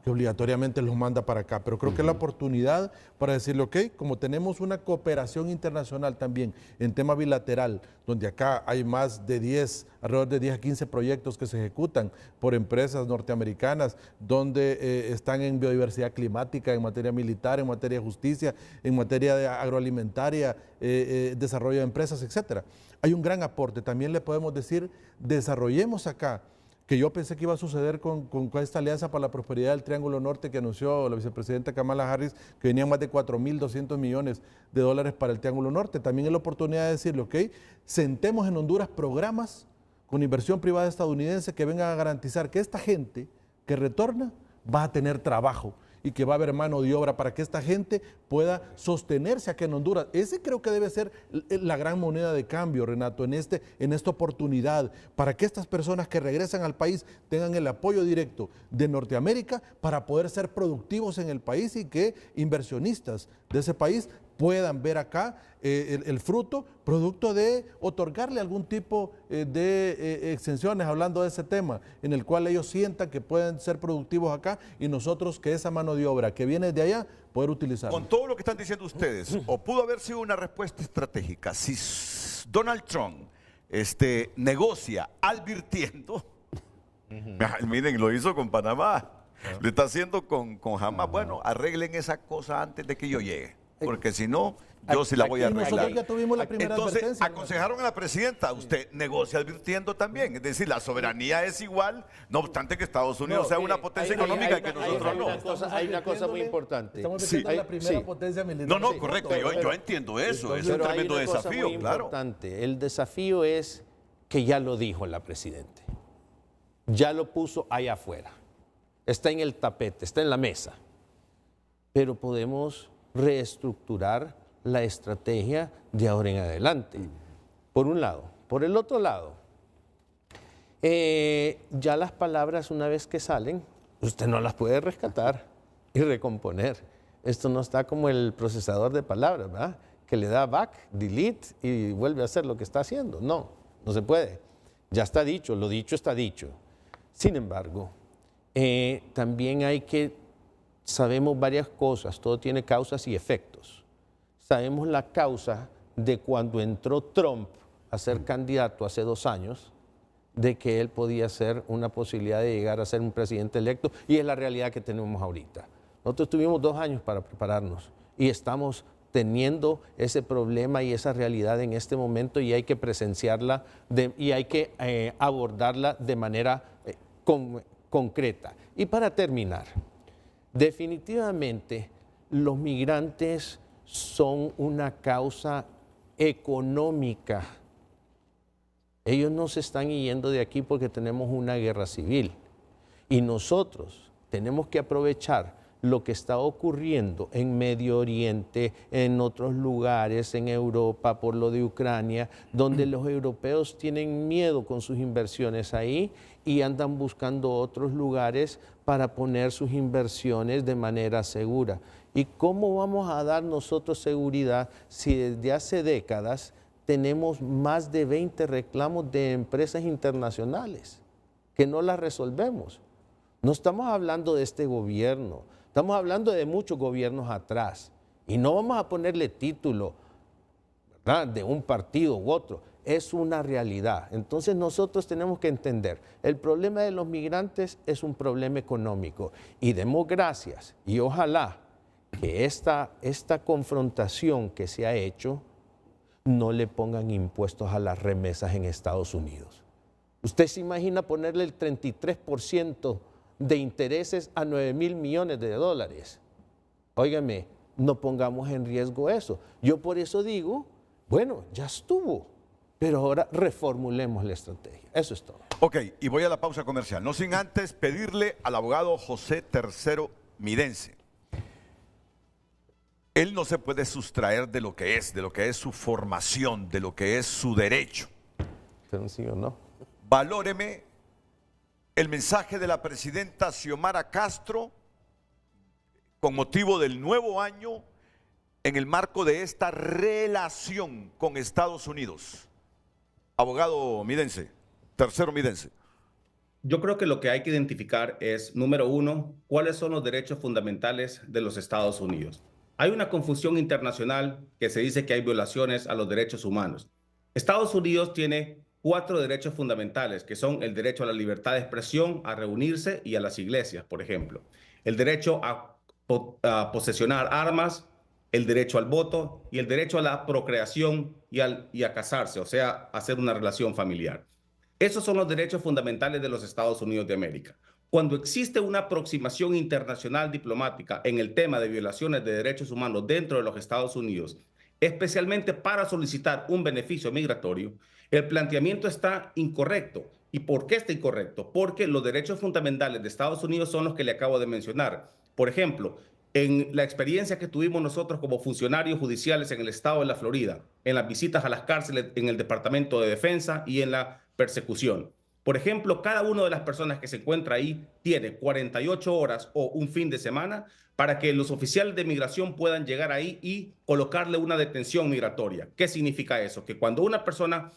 que obligatoriamente los manda para acá, pero creo que es la oportunidad para decirle, ok, como tenemos una cooperación internacional también en tema bilateral, donde acá hay más de 10, alrededor de 10 a 15 proyectos que se ejecutan por empresas norteamericanas, donde están en biodiversidad climática, en materia militar, en materia de justicia, en materia de agroalimentaria, desarrollo de empresas, etcétera. Hay un gran aporte. También le podemos decir, desarrollemos acá, que yo pensé que iba a suceder con esta alianza para la prosperidad del Triángulo Norte que anunció la vicepresidenta Kamala Harris, que venían más de 4.200 millones de dólares para el Triángulo Norte. También es la oportunidad de decirle, ok, sentemos en Honduras programas con inversión privada estadounidense que vengan a garantizar que esta gente que retorna va a tener trabajo y que va a haber mano de obra para que esta gente pueda sostenerse aquí en Honduras. Ese creo que debe ser la gran moneda de cambio, Renato, en esta oportunidad, para que estas personas que regresan al país tengan el apoyo directo de Norteamérica para poder ser productivos en el país y que inversionistas de ese país puedan ver acá el fruto, producto de otorgarle algún tipo de exenciones, hablando de ese tema, en el cual ellos sientan que pueden ser productivos acá y nosotros que esa mano de obra que viene de allá, poder utilizarla. Con todo lo que están diciendo ustedes, o pudo haber sido una respuesta estratégica, si Donald Trump negocia advirtiendo, miren, lo hizo con Panamá, lo está haciendo con Hamas, bueno, arreglen esa cosa antes de que yo llegue. Porque si no, yo sí la voy a arreglar. Nosotros ya tuvimos la primera Entonces, aconsejaron a la presidenta, usted negocia advirtiendo también. Es decir, la soberanía es igual, no obstante que Estados Unidos sea una potencia económica y que nosotros no. Hay una cosa muy importante. Estamos metiendo la primera potencia militar. No, correcto, yo entiendo eso, es un tremendo desafío, claro. Importante. El desafío es que ya lo dijo la presidenta. Ya lo puso allá afuera. Está en el tapete, está en la mesa. Pero podemos reestructurar la estrategia de ahora en adelante, por un lado. Por el otro lado, ya las palabras una vez que salen, usted no las puede rescatar y recomponer. Esto no está como el procesador de palabras, ¿verdad? Que le da back, delete y vuelve a hacer lo que está haciendo. No, no se puede. Ya está dicho, lo dicho está dicho. Sin embargo, también sabemos varias cosas, todo tiene causas y efectos. Sabemos la causa de cuando entró Trump a ser candidato hace 2 años, de que él podía ser una posibilidad de llegar a ser un presidente electo, y es la realidad que tenemos ahorita. Nosotros tuvimos 2 años para prepararnos y estamos teniendo ese problema y esa realidad en este momento, y hay que presenciarla y hay que abordarla de manera concreta. Y para terminar, definitivamente los migrantes son una causa económica. Ellos no se están yendo de aquí porque tenemos una guerra civil, y nosotros tenemos que aprovechar lo que está ocurriendo en Medio Oriente, en otros lugares, en Europa, por lo de Ucrania, donde los europeos tienen miedo con sus inversiones ahí y andan buscando otros lugares para poner sus inversiones de manera segura. ¿Y cómo vamos a dar nosotros seguridad si desde hace décadas tenemos más de 20 reclamos de empresas internacionales que no las resolvemos? No estamos hablando de este gobierno, estamos hablando de muchos gobiernos atrás, y no vamos a ponerle título, ¿verdad?, de un partido u otro. Es una realidad. Entonces nosotros tenemos que entender, el problema de los migrantes es un problema económico, y demos gracias y ojalá que esta confrontación que se ha hecho no le pongan impuestos a las remesas en Estados Unidos. ¿Usted se imagina ponerle el 33% de intereses a 9.000 millones de dólares? Óigame, no pongamos en riesgo eso. Yo por eso digo, bueno, ya estuvo, pero ahora reformulemos la estrategia. Eso es todo. Ok, y voy a la pausa comercial. No sin antes pedirle al abogado José Tercero Midense. Él no se puede sustraer de lo que es su formación, de lo que es su derecho. Pero sí o no. Valóreme el mensaje de la presidenta Xiomara Castro con motivo del nuevo año en el marco de esta relación con Estados Unidos. Abogado Midense, Tercero Midense. Yo creo que lo que hay que identificar es, número 1, cuáles son los derechos fundamentales de los Estados Unidos. Hay una confusión internacional que se dice que hay violaciones a los derechos humanos. Estados Unidos tiene 4 derechos fundamentales, que son el derecho a la libertad de expresión, a reunirse y a las iglesias, por ejemplo. El derecho a posesionar armas, el derecho al voto y el derecho a la procreación y a casarse, o sea, hacer una relación familiar. Esos son los derechos fundamentales de los Estados Unidos de América. Cuando existe una aproximación internacional diplomática en el tema de violaciones de derechos humanos dentro de los Estados Unidos, especialmente para solicitar un beneficio migratorio, el planteamiento está incorrecto. ¿Y por qué está incorrecto? Porque los derechos fundamentales de Estados Unidos son los que le acabo de mencionar. Por ejemplo, en la experiencia que tuvimos nosotros como funcionarios judiciales en el estado de la Florida, en las visitas a las cárceles, en el Departamento de Defensa y en la persecución. Por ejemplo, cada una de las personas que se encuentra ahí tiene 48 horas o un fin de semana para que los oficiales de migración puedan llegar ahí y colocarle una detención migratoria. ¿Qué significa eso? Que cuando una persona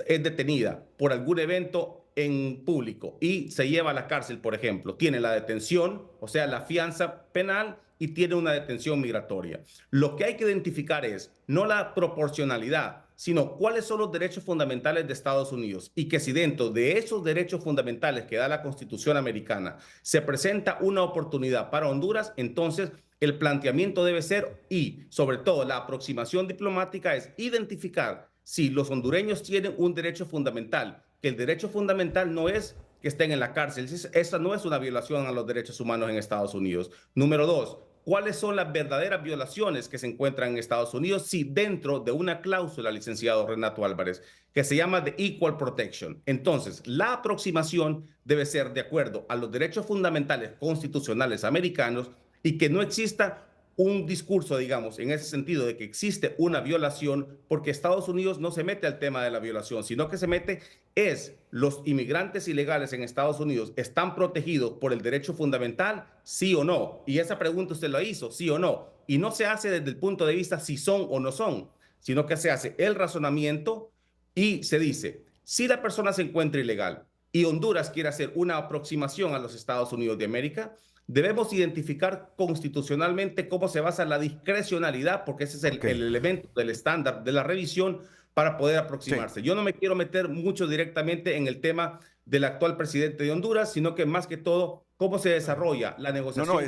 es detenida por algún evento en público y se lleva a la cárcel, por ejemplo, tiene la detención, o sea, la fianza penal, y tiene una detención migratoria. Lo que hay que identificar es no la proporcionalidad, sino cuáles son los derechos fundamentales de Estados Unidos, y que si dentro de esos derechos fundamentales que da la Constitución americana se presenta una oportunidad para Honduras, entonces el planteamiento debe ser, y sobre todo la aproximación diplomática es identificar si los hondureños tienen un derecho fundamental, que el derecho fundamental no es que estén en la cárcel. Esa no es una violación a los derechos humanos en Estados Unidos. Número 2, ¿cuáles son las verdaderas violaciones que se encuentran en Estados Unidos? Si dentro de una cláusula, licenciado Renato Álvarez, que se llama de Equal Protection. Entonces, la aproximación debe ser de acuerdo a los derechos fundamentales constitucionales americanos y que no exista un discurso, digamos, en ese sentido de que existe una violación, porque Estados Unidos no se mete al tema de la violación, sino que se mete es los inmigrantes ilegales en Estados Unidos están protegidos por el derecho fundamental, sí o no. Y esa pregunta usted la hizo, sí o no. Y no se hace desde el punto de vista si son o no son, sino que se hace el razonamiento y se dice, si la persona se encuentra ilegal y Honduras quiere hacer una aproximación a los Estados Unidos de América, debemos identificar constitucionalmente cómo se basa la discrecionalidad, porque ese es el elemento del estándar de la revisión para poder aproximarse. Sí. Yo no me quiero meter mucho directamente en el tema del actual presidente de Honduras, sino que más que todo, cómo se desarrolla la negociación.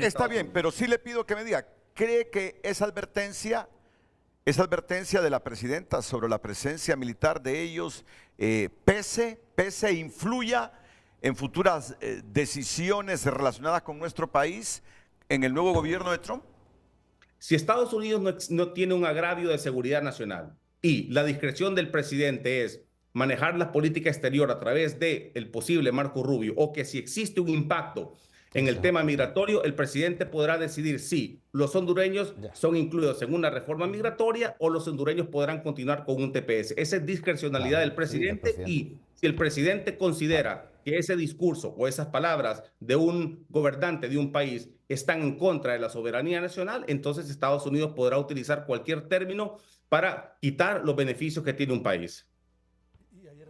Está bien, pero sí le pido que me diga, ¿cree que esa advertencia de la presidenta sobre la presencia militar de ellos pese e influya en futuras decisiones relacionadas con nuestro país en el nuevo gobierno de Trump? Si Estados Unidos no tiene un agravio de seguridad nacional y la discreción del presidente es manejar la política exterior a través del posible Marco Rubio, o que si existe un impacto en el tema migratorio, el presidente podrá decidir si los hondureños son incluidos en una reforma migratoria o los hondureños podrán continuar con un TPS. Esa es discrecionalidad del presidente, y si el presidente considera que ese discurso o esas palabras de un gobernante de un país están en contra de la soberanía nacional, entonces Estados Unidos podrá utilizar cualquier término para quitar los beneficios que tiene un país.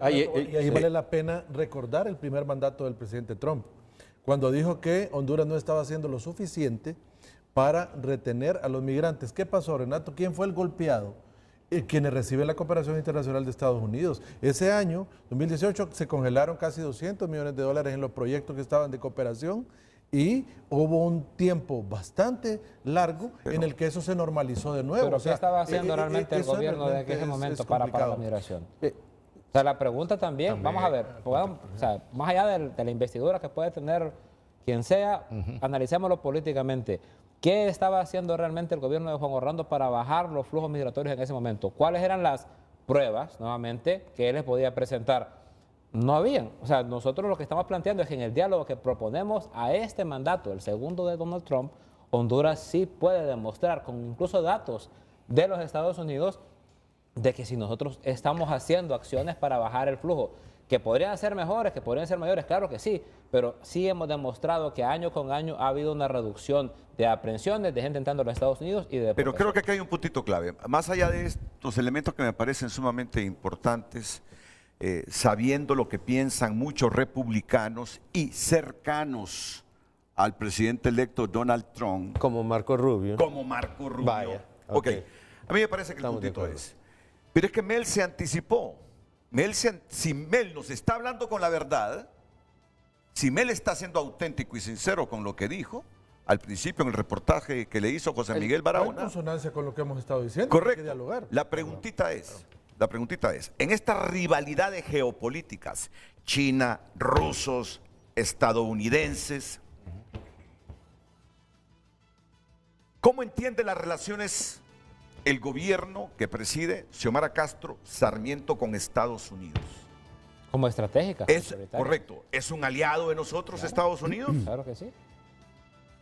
Y ahí vale la pena recordar el primer mandato del presidente Trump, cuando dijo que Honduras no estaba haciendo lo suficiente para retener a los migrantes. ¿Qué pasó, Renato? ¿Quién fue el golpeado? Quienes reciben la cooperación internacional de Estados Unidos. Ese año, 2018, se congelaron casi $200 millones en los proyectos que estaban de cooperación, y hubo un tiempo bastante largo en el que eso se normalizó de nuevo. ¿Pero qué estaba haciendo realmente el gobierno de ese momento para la migración? O sea, la pregunta también, vamos a ver, más allá de la investidura que puede tener quien sea, analicémoslo políticamente. ¿Qué estaba haciendo realmente el gobierno de Juan Orlando para bajar los flujos migratorios en ese momento? ¿Cuáles eran las pruebas, nuevamente, que él les podía presentar? No habían. O sea, nosotros lo que estamos planteando es que en el diálogo que proponemos a este mandato, el segundo de Donald Trump, Honduras sí puede demostrar, con incluso datos de los Estados Unidos, de que si nosotros estamos haciendo acciones para bajar el flujo, que podrían ser mejores, que podrían ser mayores, claro que sí, pero sí hemos demostrado que año con año ha habido una reducción de aprehensiones de gente entrando a los Estados Unidos y de... Pero creo que aquí hay un puntito clave. Más allá de estos elementos que me parecen sumamente importantes, sabiendo lo que piensan muchos republicanos y cercanos al presidente electo Donald Trump. Como Marco Rubio. Vaya. Ok. A mí me parece que el puntito es... Pero es que Mel se anticipó. Si Mel nos está hablando con la verdad, si Mel está siendo auténtico y sincero con lo que dijo al principio en el reportaje que le hizo José Miguel Barahona. En consonancia con lo que hemos estado diciendo. Correcto. Hay que dialogar. La preguntita es, en estas rivalidades geopolíticas, China, rusos, estadounidenses, ¿cómo entiende las relaciones el gobierno que preside Xiomara Castro Sarmiento con Estados Unidos? Como estratégica. Es correcto. ¿Es un aliado de nosotros, claro, Estados Unidos? Claro que sí.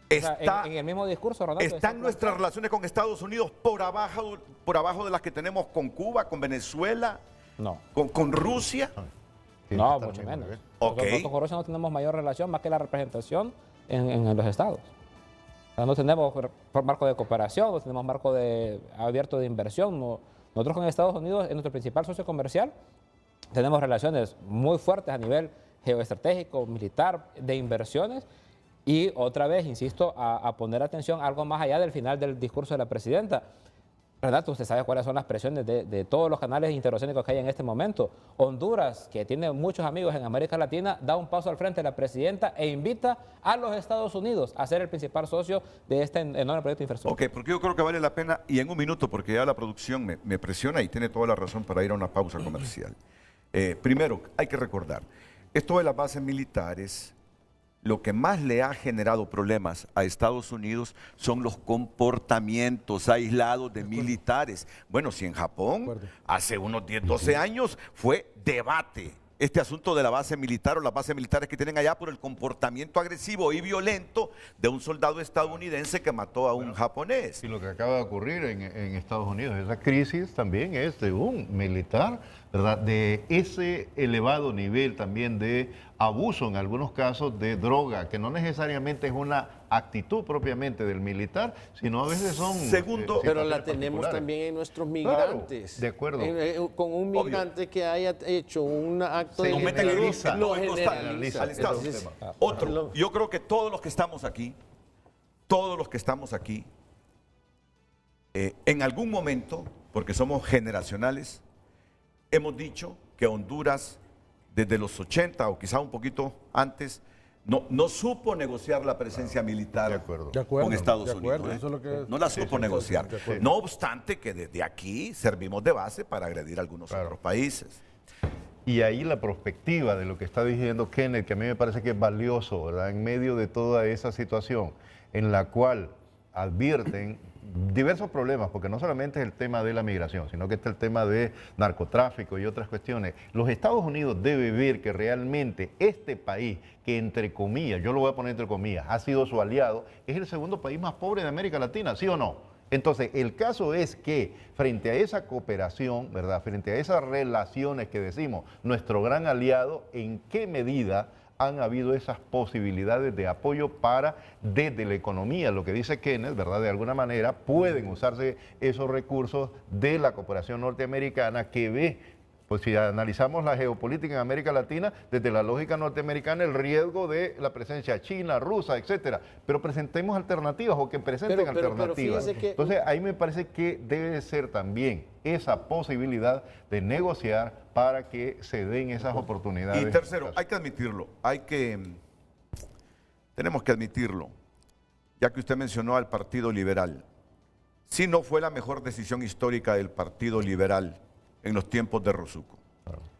Está, en el mismo discurso, Ronaldo, ¿están nuestras relaciones con Estados Unidos por abajo de las que tenemos con Cuba, con Venezuela? No. ¿Con Rusia? No, mucho menos. Nosotros con Rusia no tenemos mayor relación más que la representación en los estados. O sea, no tenemos marco de cooperación, no tenemos marco abierto de inversión. Nosotros con Estados Unidos, es nuestro principal socio comercial, tenemos relaciones muy fuertes a nivel geoestratégico, militar, de inversiones. Y otra vez, insisto, a poner atención algo más allá del final del discurso de la presidenta. Renato, usted sabe cuáles son las presiones de todos los canales interoceánicos que hay en este momento. Honduras, que tiene muchos amigos en América Latina, da un paso al frente de la presidenta e invita a los Estados Unidos a ser el principal socio de este enorme proyecto de infraestructura. Ok, porque yo creo que vale la pena, y en un minuto, porque ya la producción me presiona y tiene toda la razón para ir a una pausa comercial. Primero, hay que recordar, esto de las bases militares, lo que más le ha generado problemas a Estados Unidos son los comportamientos aislados de militares. Bueno, si en Japón hace unos 10, 12 años fue debate este asunto de la base militar o las bases militares que tienen allá por el comportamiento agresivo y violento de un soldado estadounidense que mató a un japonés. Y lo que acaba de ocurrir en Estados Unidos, esa crisis también es de un militar, ¿verdad? De ese elevado nivel también de abuso en algunos casos de droga, que no necesariamente es una actitud propiamente del militar, sino a veces son... Segundo, pero la tenemos también en nuestros migrantes. Claro, de acuerdo. Con un migrante que haya hecho un acto de... Lo generaliza. Entonces, otro, yo creo que todos los que estamos aquí, en algún momento, porque somos generacionales, hemos dicho que Honduras, desde los 80 o quizá un poquito antes, no supo negociar la presencia militar con Estados Unidos. No la supo negociar. No obstante que desde aquí servimos de base para agredir a algunos otros países. Y ahí la perspectiva de lo que está diciendo Kenneth, que a mí me parece que es valioso, ¿verdad? En medio de toda esa situación en la cual advierten diversos problemas, porque no solamente es el tema de la migración, sino que está el tema de narcotráfico y otras cuestiones. Los Estados Unidos deben ver que realmente este país, que entre comillas, yo lo voy a poner entre comillas, ha sido su aliado, es el segundo país más pobre de América Latina, ¿sí o no? Entonces, el caso es que frente a esa cooperación, ¿verdad? Frente a esas relaciones que decimos, nuestro gran aliado, ¿en qué medida han habido esas posibilidades de apoyo para, desde la economía, lo que dice Kenneth, ¿verdad? De alguna manera pueden usarse esos recursos de la cooperación norteamericana que ve, pues si analizamos la geopolítica en América Latina, desde la lógica norteamericana, el riesgo de la presencia china, rusa, etcétera. Pero presentemos alternativas o que presenten alternativas. Entonces, ahí me parece que debe ser también esa posibilidad de negociar para que se den esas oportunidades. Y tercero, hay que admitirlo, tenemos que admitirlo, ya que usted mencionó al Partido Liberal. Sí, no fue la mejor decisión histórica del Partido Liberal en los tiempos de Rosuco,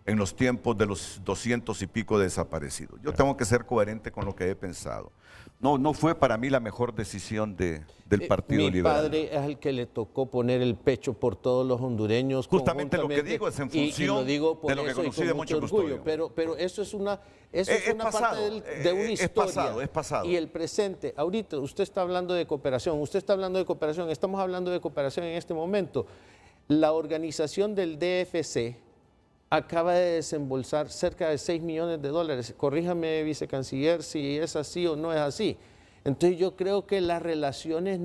en los tiempos de los 200 y pico desaparecidos. Yo tengo que ser coherente con lo que he pensado. No fue para mí la mejor decisión del Partido Liberal. Mi padre es el que le tocó poner el pecho por todos los hondureños. Justamente lo que digo es en función de lo que conocí de Moncho Custodio. Pero eso es una parte de una historia. Es pasado. Y el presente, ahorita usted está hablando de cooperación, estamos hablando de cooperación en este momento. La organización del DFC acaba de desembolsar cerca de $6 millones. Corríjame, vicecanciller, si es así o no es así. Entonces yo creo que las relaciones,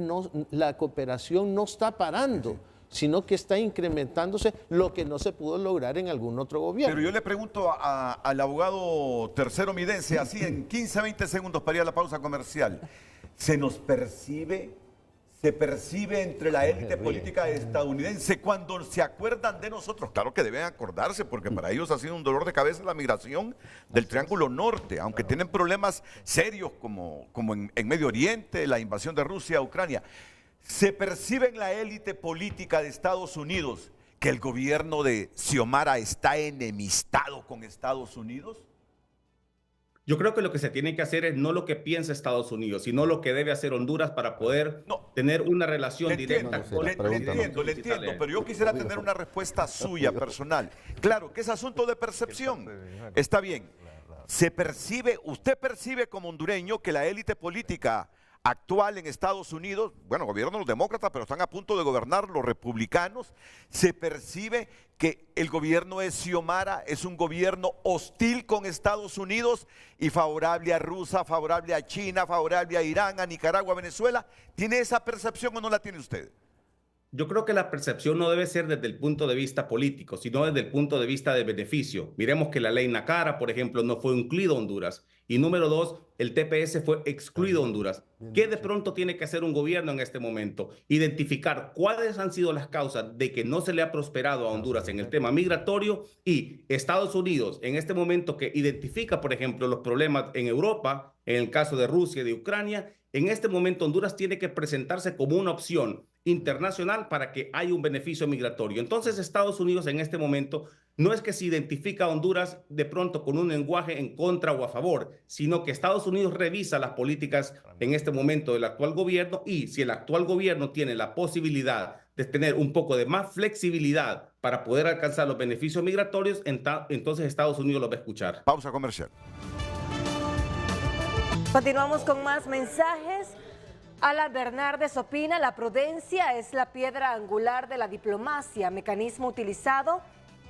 la cooperación no está parando, sino que está incrementándose, lo que no se pudo lograr en algún otro gobierno. Pero yo le pregunto al abogado Tercero Midense, así en 15, 20 segundos para ir a la pausa comercial, ¿se percibe entre la élite política estadounidense cuando se acuerdan de nosotros? Claro que deben acordarse, porque para ellos ha sido un dolor de cabeza la migración del Triángulo Norte, aunque tienen problemas serios como en Medio Oriente, la invasión de Rusia a Ucrania. ¿Se percibe en la élite política de Estados Unidos que el gobierno de Xiomara está enemistado con Estados Unidos? Yo creo que lo que se tiene que hacer es no lo que piensa Estados Unidos, sino lo que debe hacer Honduras para poder tener una relación directa con Le entiendo, pero yo quisiera tener una respuesta suya, personal. Claro, que es asunto de percepción. Está bien. ¿Usted percibe como hondureño que la élite política actual en Estados Unidos, bueno, gobiernan los demócratas, pero están a punto de gobernar los republicanos, se percibe que el gobierno de Xiomara es un gobierno hostil con Estados Unidos y favorable a Rusia, favorable a China, favorable a Irán, a Nicaragua, a Venezuela? ¿Tiene esa percepción o no la tiene usted? Yo creo que la percepción no debe ser desde el punto de vista político, sino desde el punto de vista de beneficio. Miremos que la ley Nacara, por ejemplo, no fue incluida a Honduras. Y número dos, el TPS fue excluido a Honduras. ¿Qué de pronto tiene que hacer un gobierno en este momento? Identificar cuáles han sido las causas de que no se le ha prosperado a Honduras en el tema migratorio, y Estados Unidos en este momento que identifica, por ejemplo, los problemas en Europa, en el caso de Rusia y de Ucrania, en este momento Honduras tiene que presentarse como una opción internacional para que haya un beneficio migratorio. Entonces Estados Unidos en este momento no es que se identifica a Honduras de pronto con un lenguaje en contra o a favor, sino que Estados Unidos revisa las políticas en este momento del actual gobierno, y si el actual gobierno tiene la posibilidad de tener un poco de más flexibilidad para poder alcanzar los beneficios migratorios, entonces Estados Unidos los va a escuchar. Pausa comercial. Continuamos con más mensajes. Alan Bernardes opina, la prudencia es la piedra angular de la diplomacia, mecanismo utilizado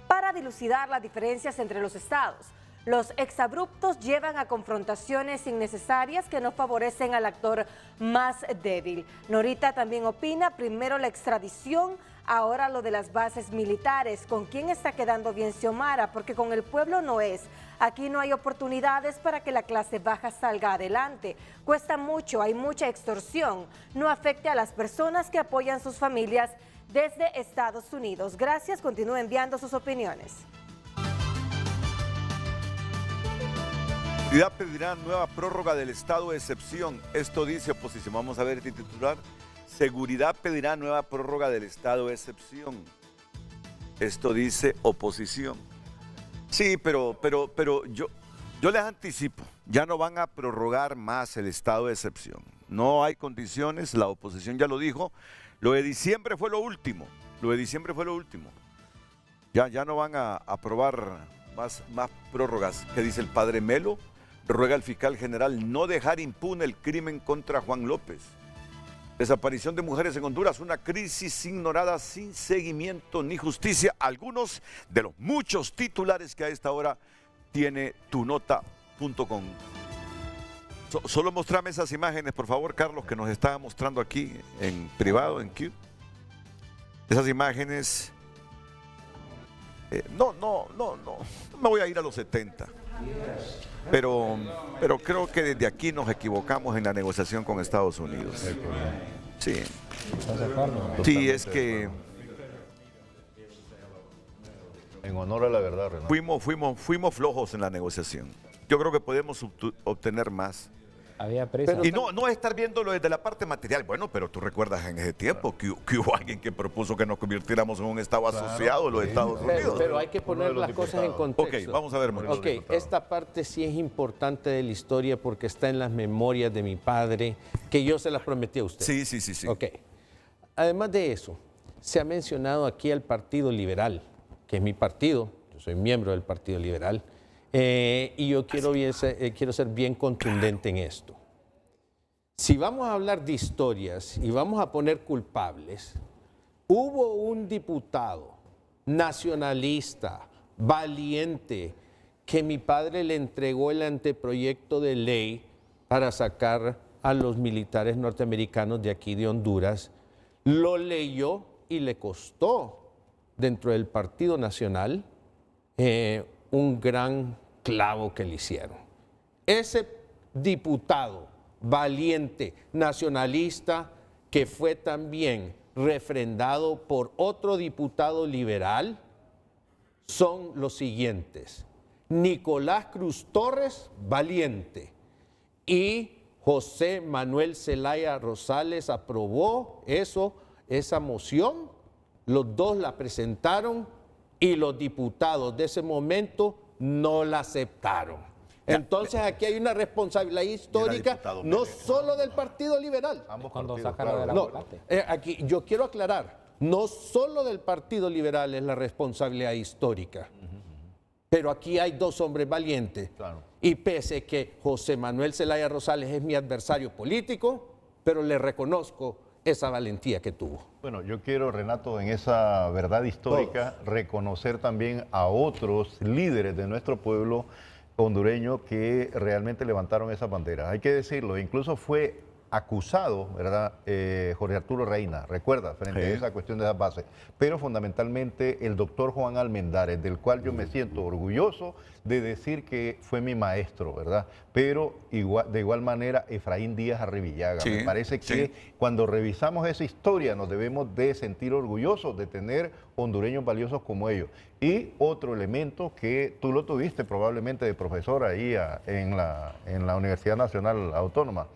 para dilucidar las diferencias entre los estados. Los exabruptos llevan a confrontaciones innecesarias que no favorecen al actor más débil. Norita también opina, primero la extradición, ahora lo de las bases militares. ¿Con quién está quedando bien Xiomara? Porque con el pueblo no es. Aquí no hay oportunidades para que la clase baja salga adelante. Cuesta mucho, hay mucha extorsión. No afecte a las personas que apoyan sus familias desde Estados Unidos. Gracias, continúe enviando sus opiniones. Seguridad pedirá nueva prórroga del estado de excepción. Esto dice oposición. Vamos a ver este titular. Seguridad pedirá nueva prórroga del estado de excepción. Esto dice oposición. Sí, pero yo les anticipo. Ya no van a prorrogar más el estado de excepción. No hay condiciones, la oposición ya lo dijo. Lo de diciembre fue lo último. Ya no van a aprobar más prórrogas. ¿Qué dice el padre Melo? Ruega al fiscal general no dejar impune el crimen contra Juan López. Desaparición de mujeres en Honduras, una crisis ignorada sin seguimiento ni justicia. Algunos de los muchos titulares que a esta hora tiene tunota.com. Solo mostrame esas imágenes, por favor, Carlos, que nos está mostrando aquí en privado, en Q. Esas imágenes. No me voy a ir a los 70. Pero creo que desde aquí nos equivocamos en la negociación con Estados Unidos. Sí. Sí, es que en honor a la verdad, Renato. Fuimos flojos en la negociación. Yo creo que podemos obtener más. Había prisa. Y no estar viéndolo desde la parte material. Bueno, pero tú recuerdas en ese tiempo que hubo alguien que propuso que nos convirtiéramos en un estado asociado a los Estados Unidos. Pero hay que poner las cosas en contexto. Ok, vamos a ver. Esta parte sí es importante de la historia porque está en las memorias de mi padre, que yo se las prometí a usted. Sí. Ok. Además de eso, se ha mencionado aquí al Partido Liberal, que es mi partido, yo soy miembro del Partido Liberal, y yo quiero ser bien contundente en esto. Si vamos a hablar de historias y vamos a poner culpables, hubo un diputado nacionalista, valiente, que mi padre le entregó el anteproyecto de ley para sacar a los militares norteamericanos de aquí de Honduras, lo leyó y le costó dentro del Partido Nacional un gran clavo que le hicieron. Ese diputado valiente, nacionalista, que fue también refrendado por otro diputado liberal, son los siguientes: Nicolás Cruz Torres, valiente, y José Manuel Zelaya Rosales aprobó esa moción, los dos la presentaron y los diputados de ese momento no la aceptaron. Entonces aquí hay una responsabilidad histórica, no solo del Partido Liberal. Cuando sacaron de la volante. Aquí yo quiero aclarar, no solo del Partido Liberal es la responsabilidad histórica, pero aquí hay dos hombres valientes. Claro. Y pese que José Manuel Zelaya Rosales es mi adversario político, pero le reconozco esa valentía que tuvo. Bueno, yo quiero, Renato, en esa verdad histórica, reconocer también a otros líderes de nuestro pueblo hondureño que realmente levantaron esa bandera. Hay que decirlo, incluso fue acusado, ¿verdad? Jorge Arturo Reina, recuerda, frente a esa cuestión de las bases, pero fundamentalmente el doctor Juan Almendares, del cual yo me siento orgulloso de decir que fue mi maestro, ¿verdad? Pero de igual manera Efraín Díaz Arribillaga. Me parece que cuando revisamos esa historia nos debemos de sentir orgullosos de tener hondureños valiosos como ellos. Y otro elemento que tú lo tuviste probablemente de profesor ahí en la Universidad Nacional Autónoma,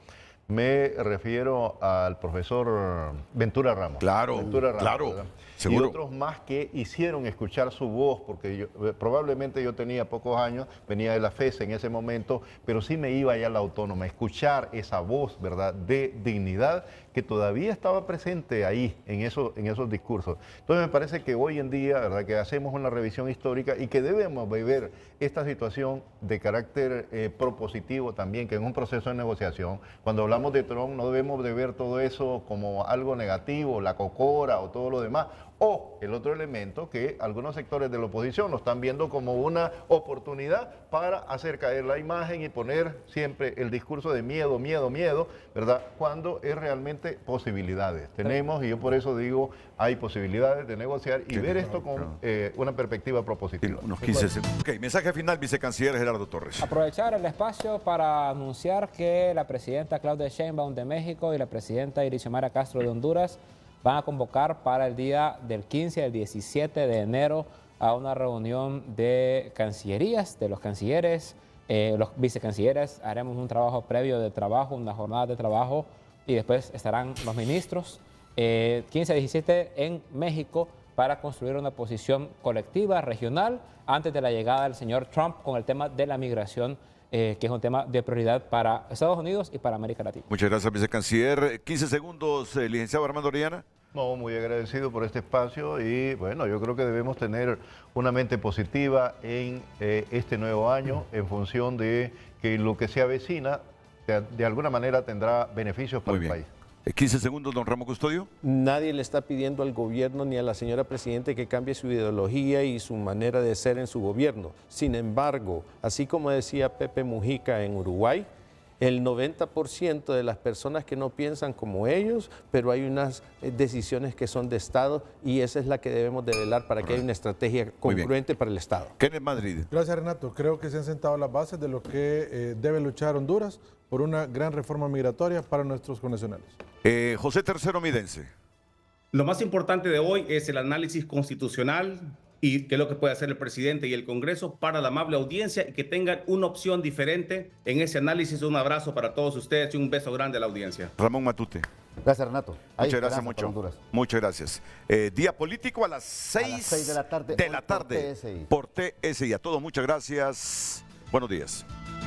Me refiero al profesor Ventura Ramos. Claro, Ventura Ramos, claro, ¿verdad? seguro. Y otros más que hicieron escuchar su voz, porque probablemente yo tenía pocos años, venía de la FES en ese momento, pero sí me iba allá a la autónoma, escuchar esa voz, ¿verdad?, de dignidad que todavía estaba presente ahí, en esos discursos. Entonces me parece que hoy en día, ¿verdad?, que hacemos una revisión histórica y que debemos ver esta situación de carácter propositivo también, que es un proceso de negociación. Cuando hablamos de Trump no debemos de ver todo eso como algo negativo, la cocora o todo lo demás. O el otro elemento que algunos sectores de la oposición lo están viendo como una oportunidad para hacer caer la imagen y poner siempre el discurso de miedo, miedo, miedo, ¿verdad?, cuando es realmente posibilidades. Tenemos, y yo por eso digo, hay posibilidades de negociar y ver esto con una perspectiva propositiva. Unos 15 segundos. Ok, mensaje final, vicecanciller Gerardo Torres. Aprovechar el espacio para anunciar que la presidenta Claudia Sheinbaum de México y la presidenta Xiomara Castro de Honduras van a convocar para el día del 15 al 17 de enero a una reunión de cancillerías, de los cancilleres, los vicecancilleres. Haremos un trabajo previo de trabajo, una jornada de trabajo, y después estarán los ministros 15 a 17 en México para construir una posición colectiva, regional, antes de la llegada del señor Trump con el tema de la migración, que es un tema de prioridad para Estados Unidos y para América Latina. Muchas gracias, vicecanciller. 15 segundos, licenciado Armando Orellana. No, muy agradecido por este espacio y bueno, yo creo que debemos tener una mente positiva en este nuevo año en función de que lo que se avecina de alguna manera tendrá beneficios para el país. 15 segundos, don Ramón Custodio. Nadie le está pidiendo al gobierno ni a la señora presidenta que cambie su ideología y su manera de ser en su gobierno. Sin embargo, así como decía Pepe Mujica en Uruguay, el 90% de las personas que no piensan como ellos, pero hay unas decisiones que son de Estado y esa es la que debemos de velar para que haya una estrategia congruente para el Estado. Kenneth Madrid. Gracias, Renato. Creo que se han sentado las bases de lo que debe luchar Honduras por una gran reforma migratoria para nuestros connacionales. José Tercero Midense. Lo más importante de hoy es el análisis constitucional y qué es lo que puede hacer el presidente y el Congreso para la amable audiencia y que tengan una opción diferente en ese análisis. Un abrazo para todos ustedes y un beso grande a la audiencia. Ramón Matute. Gracias, Renato. Muchas gracias, muchas gracias. Día político a las 6 de la tarde por TSI. A todos muchas gracias. Buenos días.